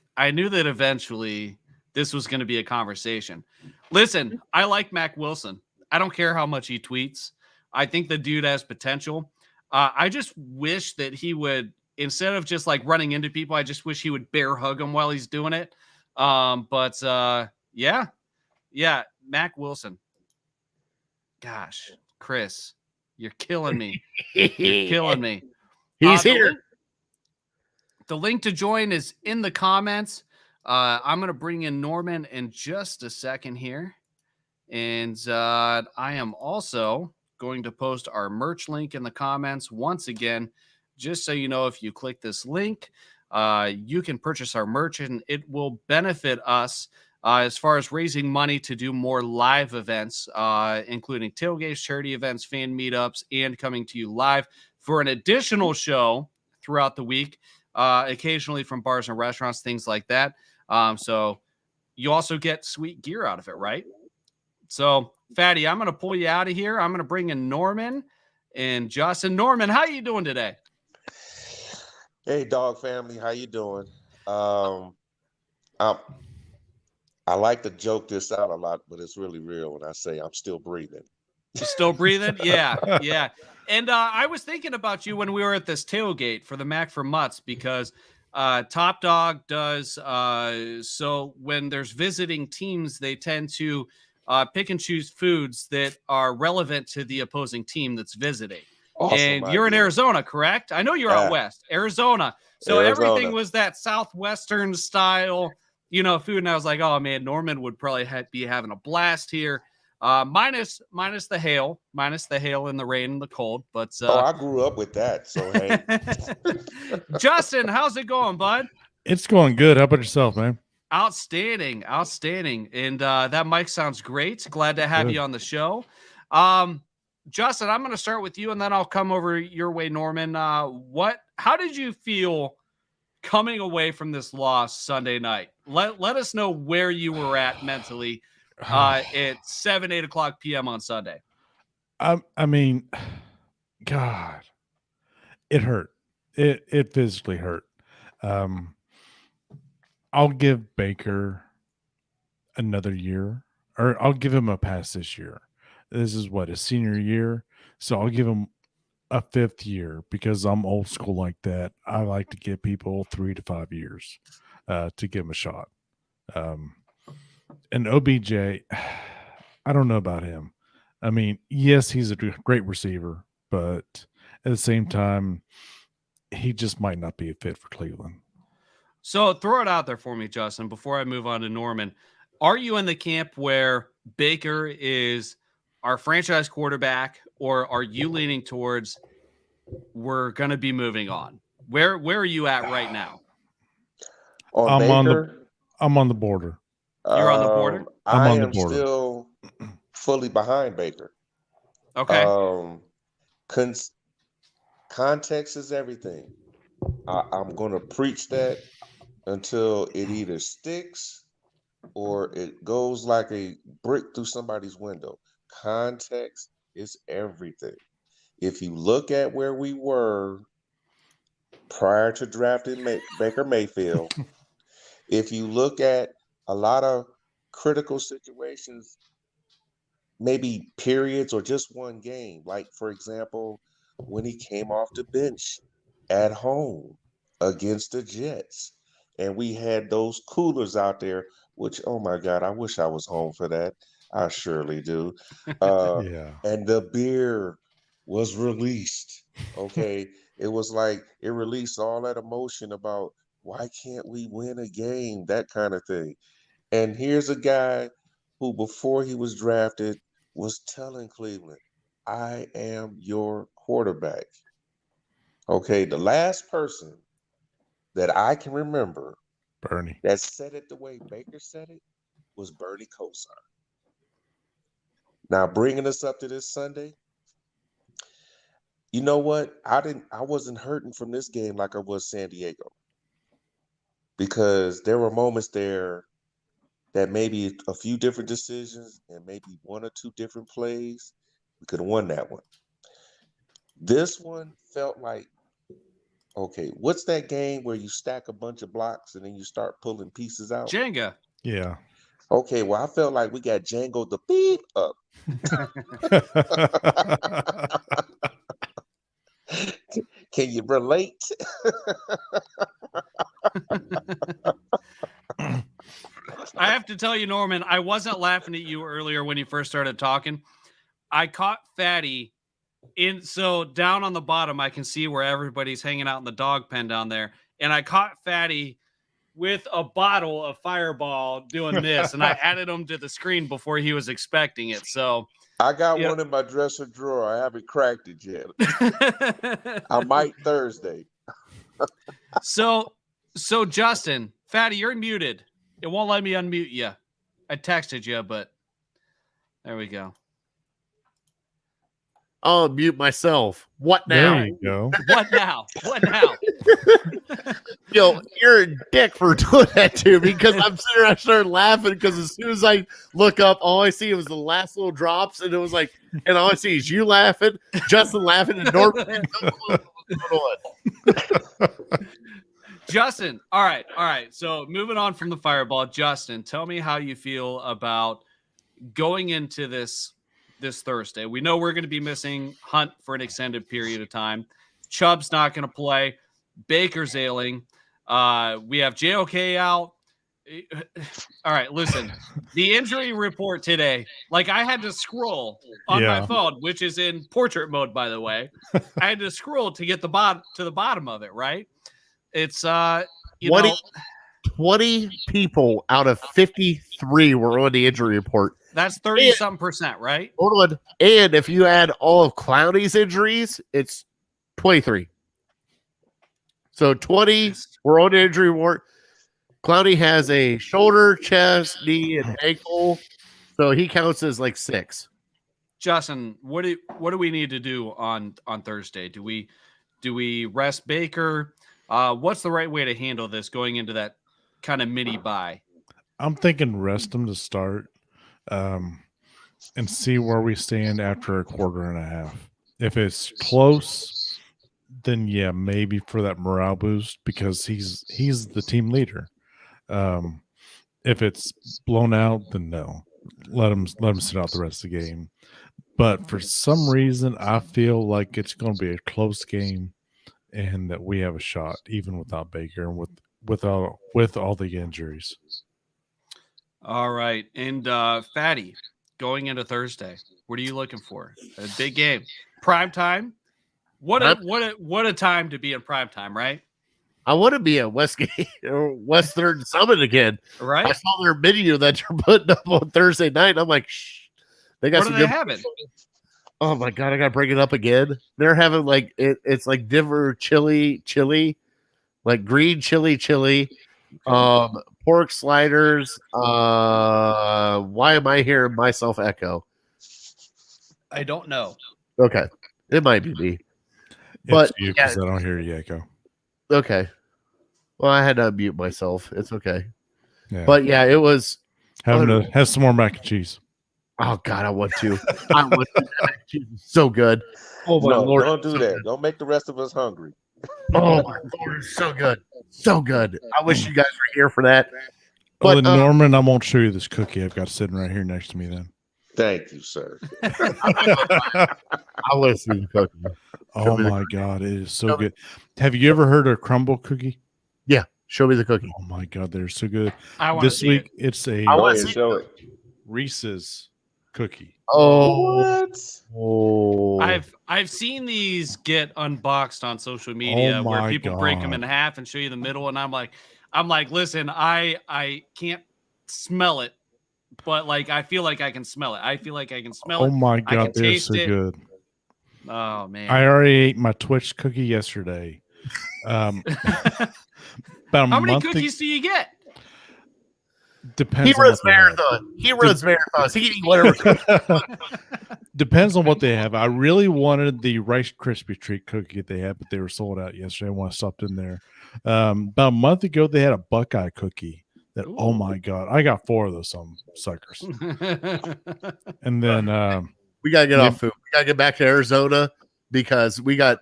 eventually this was going to be a conversation. Listen, I like Mac Wilson. I don't care how much he tweets. I think the dude has potential. I just wish that he would, instead of just like running into people, I just wish he would bear hug them while he's doing it. Yeah, Mac Wilson. Gosh, Chris, you're killing me. You're killing me. He's here. The link to join is in the comments. I'm going to bring in Norman in just a second here. And I am also going to post our merch link in the comments once again, just so you know, if you click this link, you can purchase our merch and it will benefit us as far as raising money to do more live events, including tailgates, charity events, fan meetups, and coming to you live for an additional show throughout the week, occasionally from bars and restaurants, things like that. So you also get sweet gear out of it, right? So, Fatty, I'm going to pull you out of here. I'm going to bring in Norman and Justin. Norman, how you doing today? Hey, dog family, how you doing? I like to joke this out a lot, but it's really real when I say I'm still breathing. You're still breathing? Yeah. And I was thinking about you when we were at this tailgate for the Mac for Mutts, because Top Dog does so when there's visiting teams, they tend to pick and choose foods that are relevant to the opposing team that's visiting. Awesome, and you're in Arizona, correct? I know you're out west, Arizona. So everything was that Southwestern style, food. And I was like, oh man, Norman would probably be having a blast here. Minus the hail and the rain and the cold. But I grew up with that. So hey, Justin, how's it going, bud? It's going good. How about yourself, man? Outstanding. And that mic sounds great. Glad to have you on the show. Justin, I'm going to start with you, and then I'll come over your way, Norman. How did you feel coming away from this loss Sunday night? Let us know where you were at mentally at 7-8 o'clock p.m. on Sunday. I mean, God, it hurt. It physically hurt. I'll give Baker another year, or I'll give him a pass this year. This is his senior year. So I'll give him a 5th year because I'm old school like that. I like to give people 3 to 5 years to give him a shot. And OBJ, I don't know about him. I mean, yes, he's a great receiver, but at the same time, he just might not be a fit for Cleveland. So throw it out there for me, Justin, before I move on to Norman. Are you in the camp where Baker is our franchise quarterback, or are you leaning towards we're going to be moving on? Where are you at right now? I'm on the border. You're on the border? I am still fully behind Baker. Okay. Context is everything. I'm going to preach that until it either sticks or it goes like a brick through somebody's window. Context is everything. If you look at where we were prior to drafting Baker Mayfield, if you look at a lot of critical situations, maybe periods or just one game, like for example, when he came off the bench at home against the Jets, and we had those coolers out there, which, oh my God, I wish I was home for that. I surely do. Yeah. And the beer was released. Okay. It was like it released all that emotion about why can't we win a game, that kind of thing. And here's a guy who, before he was drafted, was telling Cleveland, I am your quarterback. Okay, the last person that I can remember Bernie. that said it the way Baker said it was Bernie Kosar. Now, bringing us up to this Sunday, you know what? I wasn't hurting from this game like I was San Diego, because there were moments there that maybe a few different decisions and maybe one or two different plays, we could have won that one. This one felt like, okay, what's that game where you stack a bunch of blocks and then you start pulling pieces out? Jenga. Yeah. Okay, well, I felt like we got Django the beat up. Can you relate? I have to tell you, Norman, I wasn't laughing at you earlier when you first started talking. I caught Fatty so down on the bottom, I can see where everybody's hanging out in the dog pen down there. And I caught Fatty with a bottle of Fireball doing this, and I added him to the screen before he was expecting it. So I got one in my dresser drawer. I haven't cracked it yet. I might Thursday. So Justin, Fatty, you're muted. It won't let me unmute you. I texted you, but there we go. I'll mute myself. What now? There you go. What now? What now? Yo, you're a dick for doing that to me, because I'm sitting there, I started laughing because as soon as I look up, all I see was the last little drops, and it was like, and all I see is you laughing, Justin laughing, and Norman. Justin, all right. So moving on from the Fireball, Justin, tell me how you feel about going into this Thursday. We know we're going to be missing Hunt for an extended period of time. Chubb's not going to play. Baker's ailing. We have JOK out. All right, listen. The injury report today, like I had to scroll on my phone, which is in portrait mode, by the way. I had to scroll to get the bottom of it, right? It's 20 people out of 53 were on the injury report. That's 30-something%, right? Hold on. And if you add all of Clowney's injuries, it's 23. So 20 were on the injury report. Clowney has a shoulder, chest, knee, and ankle. So he counts as like 6. Justin, what do we need to do on Thursday? Do we rest Baker? What's the right way to handle this going into that kind of mini bye? I'm thinking rest him to start, and see where we stand after a quarter and a half. If it's close, then yeah, maybe for that morale boost, because he's the team leader. If it's blown out, then no, let him sit out the rest of the game. But for some reason, I feel like it's going to be a close game, and that we have a shot even without Baker and with all the injuries. All right, and Fatty, going into Thursday, what are you looking for? A big game, prime time. What a time to be in prime time, right? I want to be at Westgate or West Third Summit again. Right. I saw their menu that they're putting up on Thursday night. And I'm like, shh. They got what some are they good. having? Oh my God, I gotta bring it up again. They're having like it's like Denver chili, like green chili, pork sliders. Why am I hearing myself echo? I don't know. Okay, it might be me. It's But you, because I don't hear you echo. Okay. Well, I had to unmute myself. It's okay. Yeah. But yeah, it was. Have some more mac and cheese. Oh God, I want to. I want to. So good. Oh my No, Lord, don't do so that. good. Don't make the rest of us hungry. Oh my Lord, it's so good. So good. I wish you guys were here for that. Well, But then, Norman, I won't show you this cookie I've got sitting right here next to me then. Thank you, sir. I'll listen to the cookie. Oh my God, it is so good. Have you ever heard of crumble cookie? Yeah, show me the cookie. Oh my God, they're so good. I want to This see week it. it's a I Go wanna ahead, see show it. Reese's cookie. Oh, What? I've seen these get unboxed on social media Oh where my people break them in God. half and show you the middle, and I'm like, listen, I can't smell it, but like I feel like I can smell it. I feel like I can smell Oh it. my I God, can they're taste so it. good. Oh man. I already ate my Twitch cookie yesterday. About a How many month cookies do you get? depends he on runs what they have. marathon. He runs marathons. He can eat whatever cookie. Depends on what they have. I really wanted the Rice Krispie treat cookie they had, but they were sold out yesterday when I stopped in there. About a month ago, they had a Buckeye cookie that, oh my God, I got 4 of those suckers. And then We gotta get Yeah. off food. We gotta get back to Arizona because we got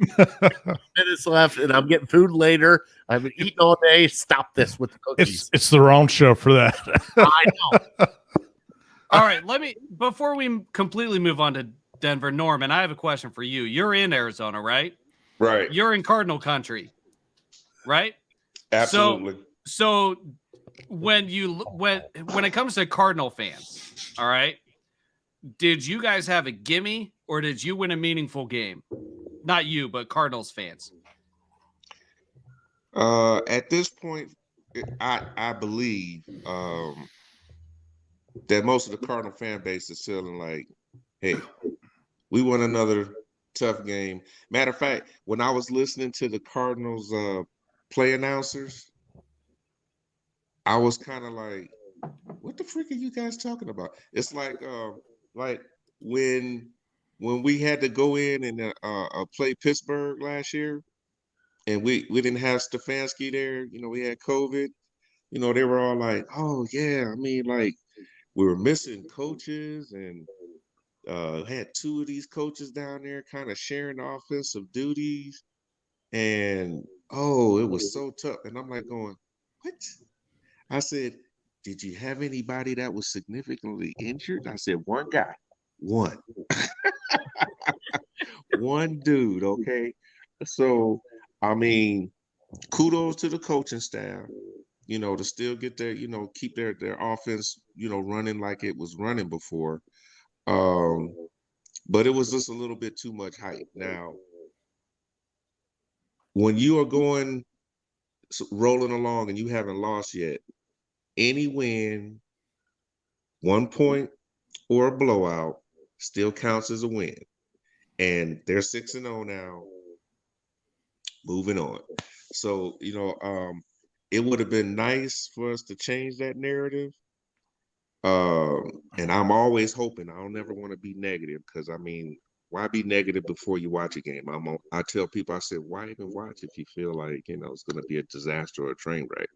minutes left, and I'm getting food later. I've been eating all day. Stop this with the cookies. it's the wrong show for that. I know. All right, before we completely move on to Denver, Norman, I have a question for you. You're in Arizona, right? Right. You're in Cardinal country, right? Absolutely. So when it comes to Cardinal fans, all right, did you guys have a gimme or did you win a meaningful game? Not you, but Cardinals fans. At this point, I believe that most of the Cardinal fan base is feeling like, hey, we won another tough game. Matter of fact, when I was listening to the Cardinals play announcers, I was kind of like, what the freak are you guys talking about? It's like when we had to go in and play Pittsburgh last year, and we didn't have Stefanski there. You know, we had COVID. You know, they were all like, oh yeah, I mean, like we were missing coaches and had 2 of these coaches down there kind of sharing the offensive duties. And oh, it was so tough. And I'm like going, what? I said, did you have anybody that was significantly injured? I said, one guy, one. One dude, okay? So, I mean, kudos to the coaching staff, you know, to still get their, you know, keep their offense, you know, running like it was running before. But it was just a little bit too much hype. Now, when you are going rolling along and you haven't lost yet, any win, 1 point or a blowout still counts as a win. And they're 6-0 now. Moving on. So, you know, it would have been nice for us to change that narrative. And I'm always hoping. I don't never want to be negative because, I mean, why be negative before you watch a game? I tell people, I said, why even watch if you feel like, you know, it's going to be a disaster or a train wreck?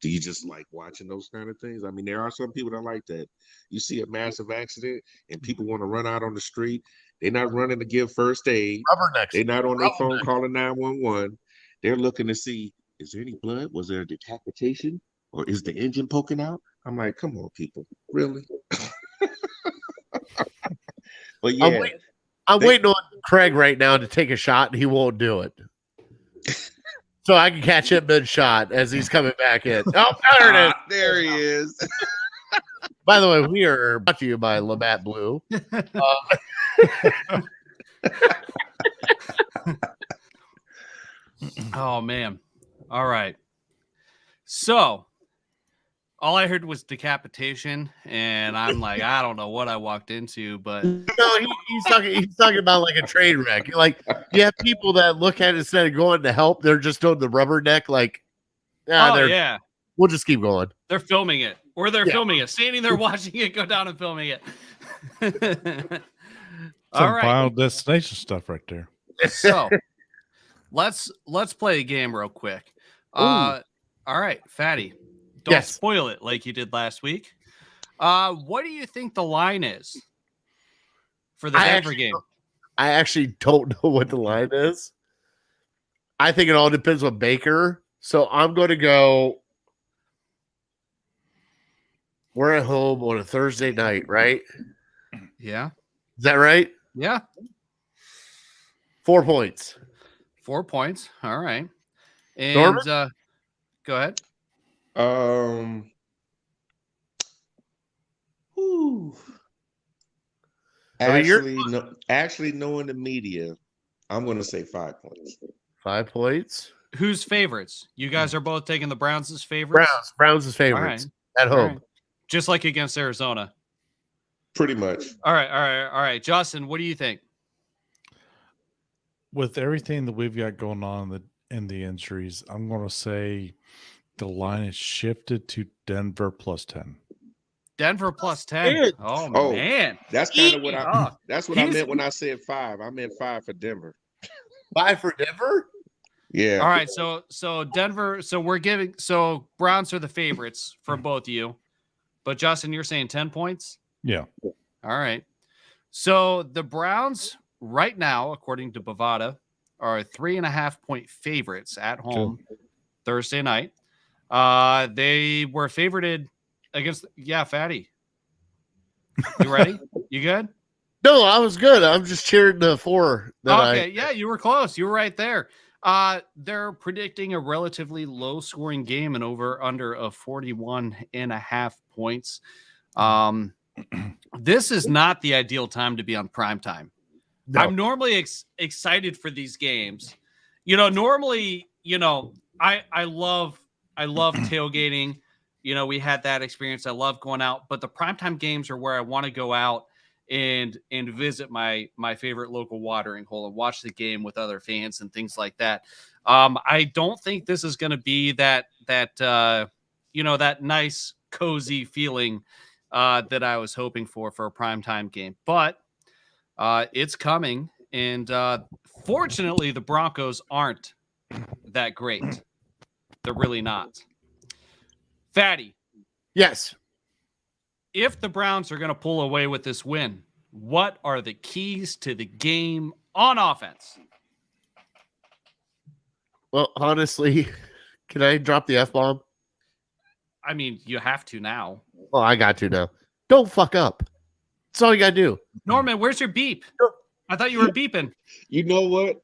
Do you just like watching those kind of things? I mean, there are some people that like that. You see a massive accident and people want to run out on the street. They're not running to give first aid. Rubbernecks. They're not on their phone calling 911. They're looking to see, is there any blood? Was there a decapitation? Or is the engine poking out? I'm like, come on, people. Really? But yeah. I'm waiting on Craig right now to take a shot, and he won't do it. So I can catch him mid-shot as he's coming back in. Oh, there it is. There he is. By the way, we are brought to you by Labatt Blue. Oh man. All right. So all I heard was decapitation, and I'm like, I don't know what I walked into, but No, he's talking about like a train wreck. Like you have people that look at it instead of going to help, they're just doing the rubberneck. Like, yeah, we'll just keep going. they're filming it, or they're filming it, standing there watching it go down and filming it. Some All right, Final Destination stuff right there. so let's play a game real quick. All right, Fatty. Don't spoil it like you did last week. What do you think the line is for the Denver game? I actually don't know what the line is. I think it all depends on Baker. So I'm going to go. We're at home on a Thursday night, right? Yeah. Is that right? Yeah. 4 points. 4 points. All right. And Norman? go ahead. Whew. I mean, Actually, knowing the media, I'm going to say 5 points. 5 points. Who's favorites? You guys are both taking the Browns as favorites? Browns is favorites at home. Right. Just like against Arizona. Pretty much. All right. Justin, what do you think? With everything that we've got going on in the injuries, I'm going to say the line is shifted to Denver plus 10. Denver plus 10. Oh, man. That's kind of what I meant when I said 5. I meant 5 for Denver. 5 for Denver? Yeah. All right. So Denver. So Browns are the favorites for both of you. But Justin, you're saying 10 points? Yeah. All right. So the Browns right now, according to Bovada, are 3.5 point favorites at home Thursday night. They were favorited against Fatty. You ready? You good? No, I was good. I'm just cheering the 4. Yeah, you were close. You were right there. They're predicting a relatively low scoring game and under of 41.5 points. This is not the ideal time to be on prime time. No. I'm normally excited for these games. Normally, I love tailgating. We had that experience. I love going out, but the primetime games are where I want to go out and visit my favorite local watering hole and watch the game with other fans and things like that. I don't think this is going to be that nice cozy feeling that I was hoping for a primetime game, but it's coming. And fortunately, the Broncos aren't that great. They're really not. Fatty. Yes. If the Browns are going to pull away with this win, what are the keys to the game on offense? Well, honestly, can I drop the F-bomb? I mean, you have to now. Oh, I got to now. Don't fuck up. That's all you got to do. Norman, where's your beep? I thought you were beeping. You know what?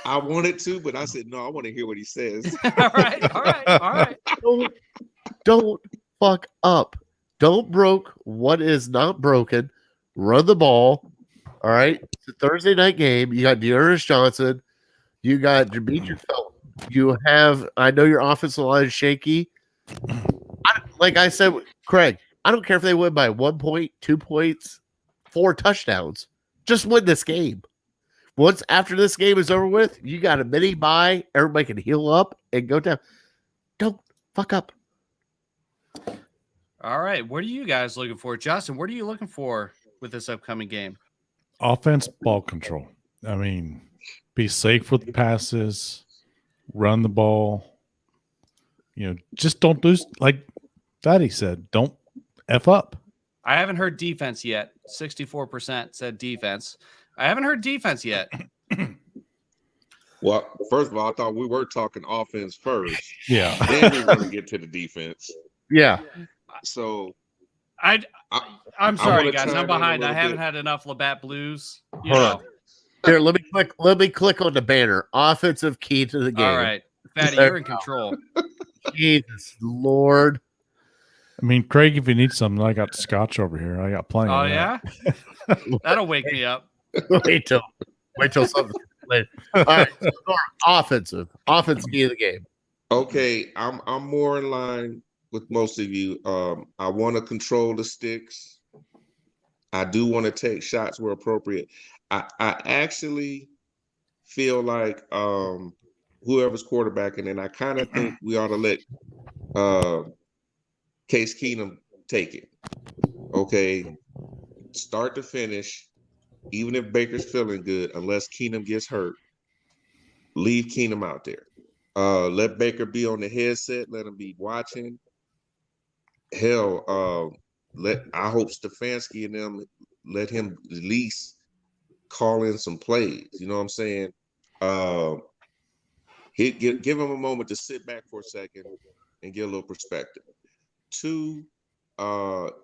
I wanted to, but I said, no, I want to hear what he says. All right. Don't fuck up. Don't broke what is not broken. Run the ball. All right. It's a Thursday night game. You got Dearness Johnson. You got Demetrius Felton. You have, I know your offensive line is shaky. Like I said, Craig, I don't care if they win by 1 point, 2 points, 4 touchdowns. Just win this game. Once after this game is over with, you got a mini bye. Everybody can heal up and go down. Don't fuck up. All right. What are you guys looking for? Justin, what are you looking for with this upcoming game? Offense, ball control. I mean, be safe with passes, run the ball. Just don't lose. Like Fatty said, don't F up. I haven't heard defense yet. 64% said defense. I haven't heard defense yet. Well, first of all, I thought we were talking offense first. Yeah. Then we want to get to the defense. Yeah. So I'm sorry, guys. I'm behind. I haven't had enough Labatt Blues. Here, let me click on the banner. Offensive key to the game. All right. Fatty, you're in control. Jesus Lord. I mean, Craig, if you need something, I got scotch over here. I got plenty. Oh, of that. Yeah? That'll wake me up. Wait till something later. All right. So offensive key of the game. Okay, I'm more in line with most of you. I want to control the sticks. I do want to take shots where appropriate. I actually feel like whoever's quarterbacking, and I kind of think we ought to let Case Keenum take it. Okay, start to finish, even if Baker's feeling good, unless Keenum gets hurt, leave Keenum out there. Let Baker be on the headset, let him be watching. Hell, I hope Stefanski and them let him at least call in some plays. You know what I'm saying? Give him a moment to sit back for a second and get a little perspective. 2,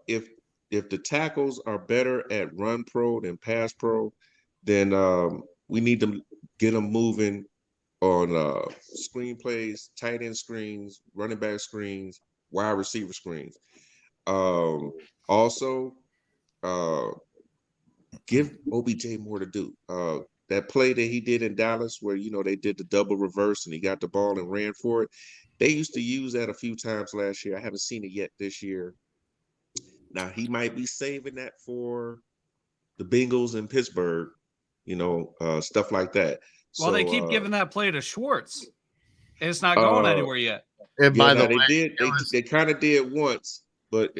if the tackles are better at run pro than pass pro, then we need to get them moving on screen plays, tight end screens, running back screens, wide receiver screens. Also, give OBJ more to do. That play that he did in Dallas where, they did the double reverse and he got the ball and ran for it. They used to use that a few times last year. I haven't seen it yet this year. Now, he might be saving that for the Bengals in Pittsburgh, stuff like that. Well, they keep giving that play to Schwartz. It's not going anywhere yet. And by the way, they kind of did once, but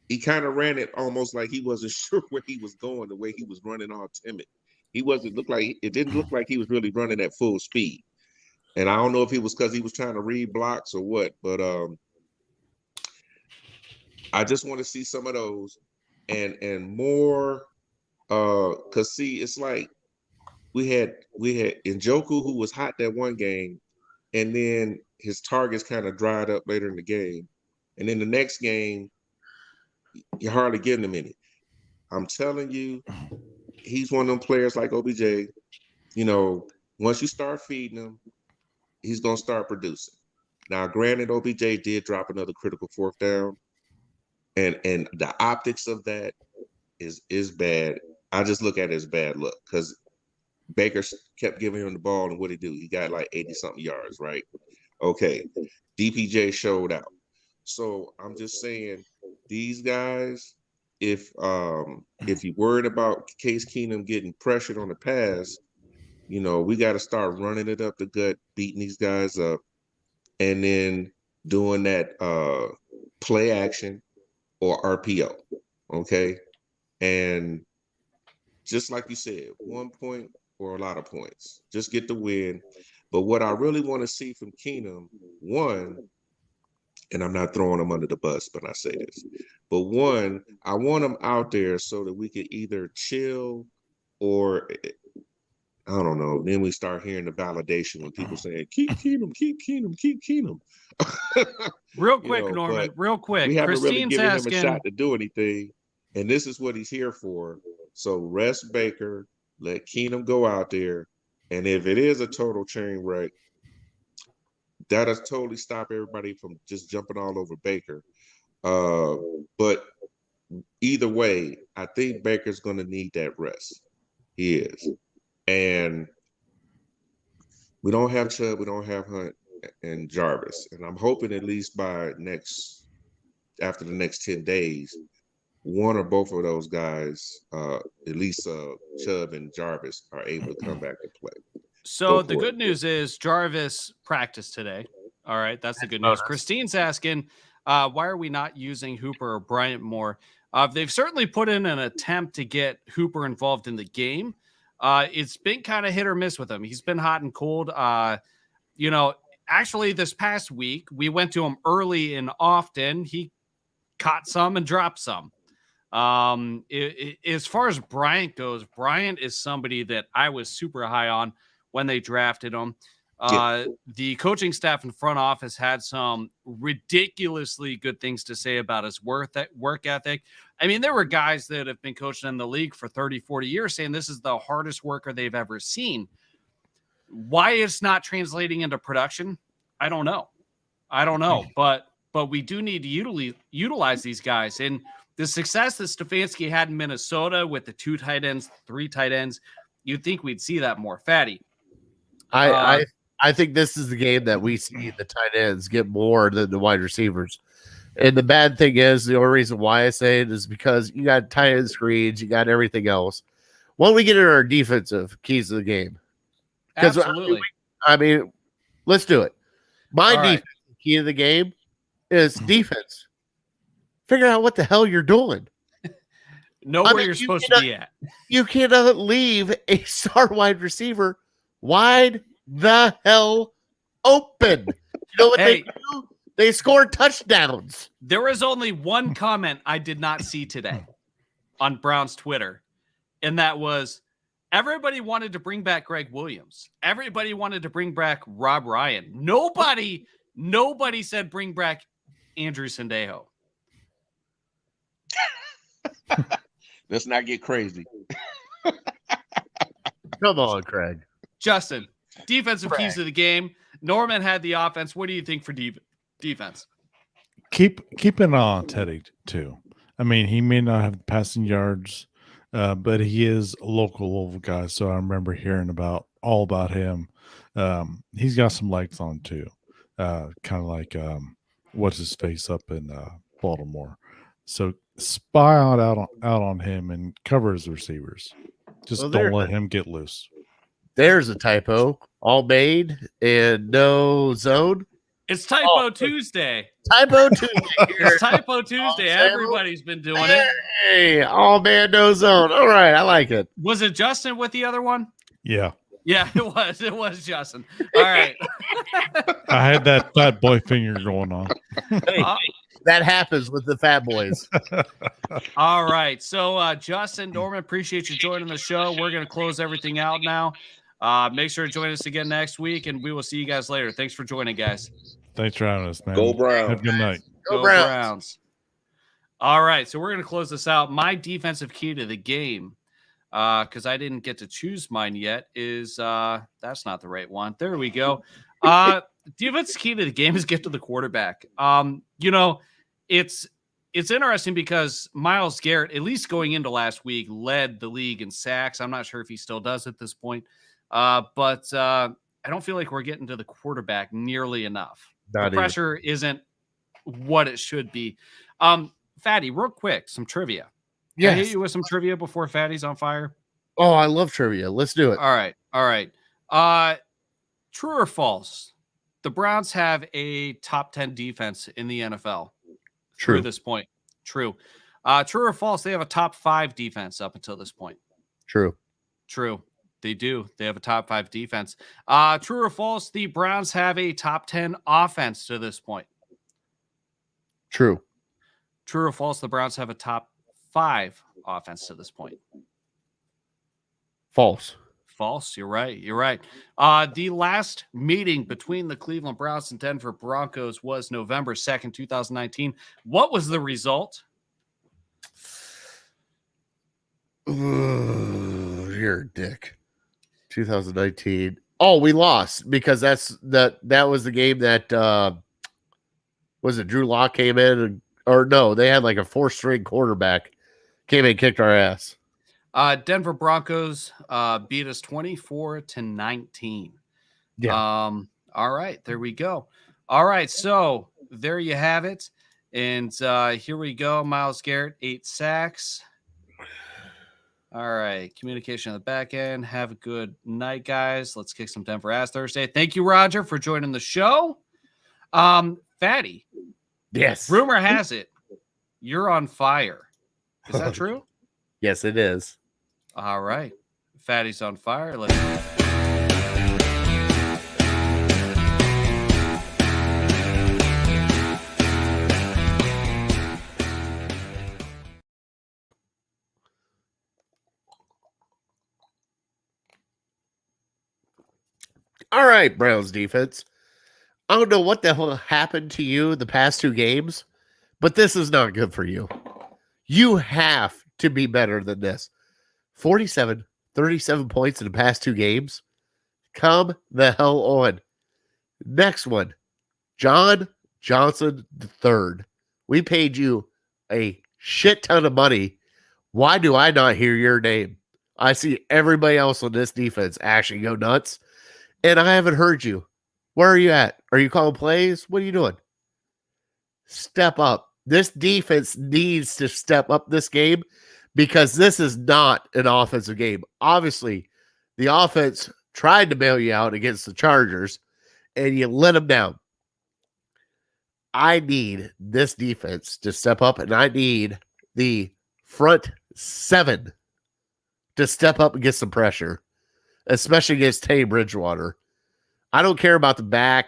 he kind of ran it almost like he wasn't sure where he was going, the way he was running all timid. It didn't look like he was really running at full speed. And I don't know if it was because he was trying to read blocks or what, but I just want to see some of those and more, because see, it's like we had Njoku, who was hot that one game, and then his targets kind of dried up later in the game. And then the next game, you're hardly getting him any. I'm telling you, he's one of them players like OBJ. Once you start feeding him, he's going to start producing. Now, granted, OBJ did drop another critical 4th down, and the optics of that is bad. I just look at it as bad luck because Baker kept giving him the ball, and what did he do? He got like 80-something yards, right? Okay, DPJ showed out. So I'm just saying, these guys, if you're worried about Case Keenum getting pressured on the pass, we got to start running it up the gut, beating these guys up, and then doing that play action or RPO, okay? And just like you said, 1 point or a lot of points. Just get the win. But what I really want to see from Keenum, one, and I'm not throwing him under the bus, but I say this, but one, I want him out there so that we could either chill or, I don't know, then we start hearing the validation when people saying, keep Keenum, keep Keenum, keep Keenum. Real quick, Norman, real quick. We haven't really Christine's given asking, him a shot to do anything, and this is what he's here for. So rest Baker, let Keenum go out there, and if it is a total train wreck, that'll totally stop everybody from just jumping all over Baker. But either way, I think Baker's going to need that rest. He is. And we don't have Chubb, we don't have Hunt and Jarvis. And I'm hoping at least after the next 10 days, one or both of those guys, at least Chubb and Jarvis, are able to come back and play. So the good news is Jarvis practiced today. All right, that's the good news. Christine's asking, why are we not using Hooper or Bryant more? They've certainly put in an attempt to get Hooper involved in the game. It's been kind of hit or miss with him. He's been hot and cold. Actually, this past week, we went to him early and often. He caught some and dropped some. As far as Bryant goes, Bryant is somebody that I was super high on when they drafted him. The coaching staff and front office had some ridiculously good things to say about his work ethic. I mean, there were guys that have been coaching in the league for 30, 40 years saying this is the hardest worker they've ever seen. Why it's not translating into production, I don't know. But we do need to utilize these guys. And the success that Stefanski had in Minnesota with the 2 tight ends, 3 tight ends, you'd think we'd see that more. Fatty. I think this is the game that we see the tight ends get more than the wide receivers. And the bad thing is, the only reason why I say it is because you got tight end screens, you got everything else. When we get into our defensive keys of the game, absolutely. I mean, let's do it. My defensive key of the game is defense. Figure out what the hell you're doing. Know where you're supposed to be at. You cannot leave a star wide receiver wide the hell open. You know what they do? They score touchdowns. There was only one comment I did not see today on Brown's Twitter, and that was, Everybody wanted to bring back Greg Williams. Everybody wanted to bring back Rob Ryan. Nobody said bring back Andrew Sandejo. Let's not get crazy. Come on, Craig. Justin, defensive keys to the game. Norman had the offense. What do you think for defense? Keep an eye on Teddy too. I mean, he may not have passing yards, but he is a local guy. So I remember hearing all about him. He's got some legs on too, kind of like what's his face up in Baltimore. So spy out on him and cover his receivers. Just don't let him get loose. There's a typo. All made and no zone. It's Typo Tuesday. Typo Tuesday here. It's Typo Tuesday. Everybody's been doing it. Hey, all man, no zone. All right, I like it. Was it Justin with the other one? Yeah. Yeah, it was. It was Justin. All right. I had that fat boy finger going on. Hey, that happens with the fat boys. All right. So, Justin, Norman, appreciate you joining the show. We're going to close everything out now. Make sure to join us again next week, and we will see you guys later. Thanks for joining, guys. Thanks for having us, man. Go Browns. Have a good night. Go Browns. All right. So we're going to close this out. My defensive key to the game, because I didn't get to choose mine yet, is that's not the right one. There we go. Defensive key to the game is get to the quarterback. It's interesting because Myles Garrett, at least going into last week, led the league in sacks. I'm not sure if he still does at this point. But I don't feel like we're getting to the quarterback nearly enough. The pressure isn't what it should be. Fatty, real quick, some trivia. Yeah. Can I hit you with some trivia before Fatty's on fire? Oh, I love trivia. Let's do it. All right. True or false? The Browns have a top 10 defense in the NFL. True. At this point. True. True or false? They have a top 5 defense up until this point. True. They do. They have a top 5 defense. True or false? The Browns have a top 10 offense to this point. True. True or false? The Browns have a top 5 offense to this point. False. False. You're right. The last meeting between the Cleveland Browns and Denver Broncos was November 2nd, 2019. What was the result? Ooh, you're a dick. 2019. Oh, we lost because that was the game that was it Drew Lock came in or no, they had like a 4-string quarterback came in and kicked our ass. Denver Broncos beat us 24-19. Yeah. All right, there we go. All right, so there you have it. And here we go. Myles Garrett, 8 sacks. All right, communication on the back end. Have a good night, guys. Let's kick some Denver ass Thursday. Thank you, Roger, for joining the show. Fatty. Yes. Rumor has it you're on fire. Is that true? Yes, it is. All right. Fatty's on fire. Let's All right, Browns defense. I don't know what the hell happened to you the past 2 games, but this is not good for you. You have to be better than this. 37 points in the past 2 games. Come the hell on. Next one, John Johnson III. We paid you a shit ton of money. Why do I not hear your name? I see everybody else on this defense actually go nuts, and I haven't heard you. Where are you at? Are you calling plays? What are you doing? Step up. This defense needs to step up this game because this is not an offensive game. Obviously, the offense tried to bail you out against the Chargers, and you let them down. I need this defense to step up, and I need the front 7 to step up and get some pressure, especially against Teddy Bridgewater. I don't care about the back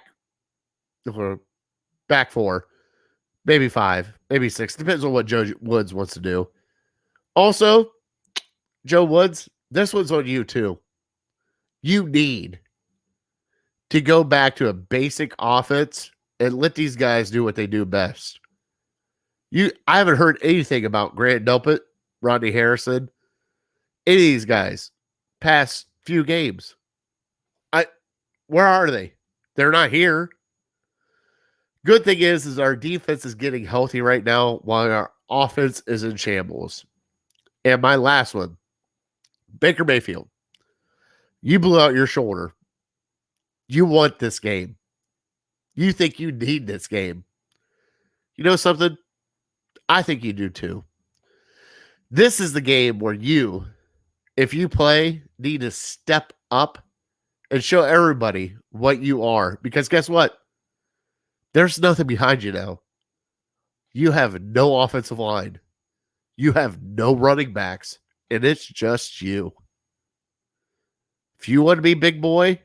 4, maybe 5, maybe 6. Depends on what Joe Woods wants to do. Also, Joe Woods, this one's on you too. You need to go back to a basic offense and let these guys do what they do best. I haven't heard anything about Grant Delpit, Rodney Harrison, any of these guys past few games. Where are they? They're not here. Good thing is our defense is getting healthy right now while our offense is in shambles. And my last one, Baker Mayfield. You blew out your shoulder. You want this game. You think you need this game. You know something? I think you do too. This is the game where you, if you play, need to step up and show everybody what you are. Because guess what? There's nothing behind you now. You have no offensive line. You have no running backs. And it's just you. If you want to be big boy,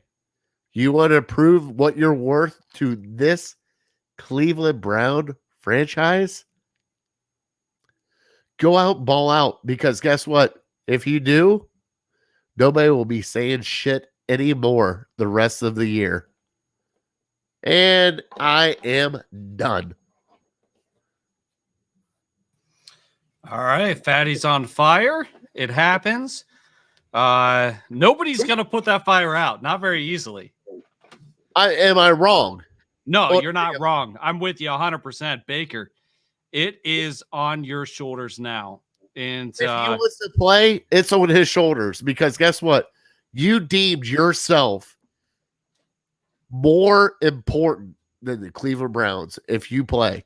you want to prove what you're worth to this Cleveland Brown franchise, go out, ball out. Because guess what? If you do, nobody will be saying shit anymore the rest of the year. And I am done. All right, Fatty's on fire. It happens. Nobody's gonna put that fire out. Not very easily. Am I wrong? No, Well, you're not wrong. I'm with you 100%, Baker. It is on your shoulders now. And if he wants to play, it's on his shoulders. Because guess what? You deemed yourself more important than the Cleveland Browns if you play.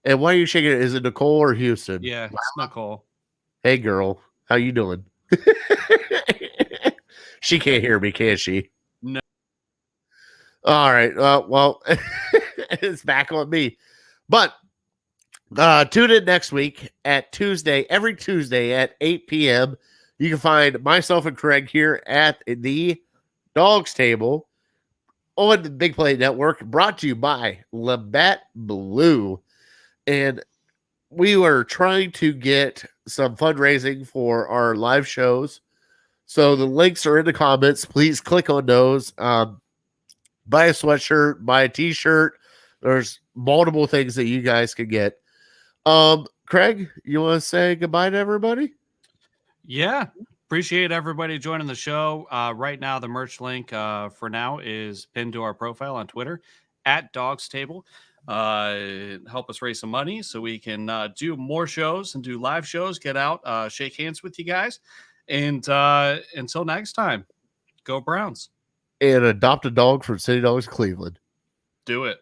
And why are you shaking it? Is it Nicole or Houston? yeah, it's Nicole. Hey, girl. How you doing? She can't hear me, can she? No. All right. Well, it's back on me. But tune in next week every Tuesday at 8 p.m. You can find myself and Craig here at the Dawgs Table on the Big Play Network, brought to you by Labatt Blue. And we were trying to get some fundraising for our live shows. So the links are in the comments. Please click on those. Buy a sweatshirt, buy a t-shirt. There's multiple things that you guys can get. Craig, you want to say goodbye to everybody? Yeah. Appreciate everybody joining the show. Right now, the merch link for now is pinned to our profile on Twitter at Dawgs Table. Help us raise some money so we can do more shows and do live shows, get out, shake hands with you guys. And until next time, go Browns. And adopt a dog from City Dogs Cleveland. Do it.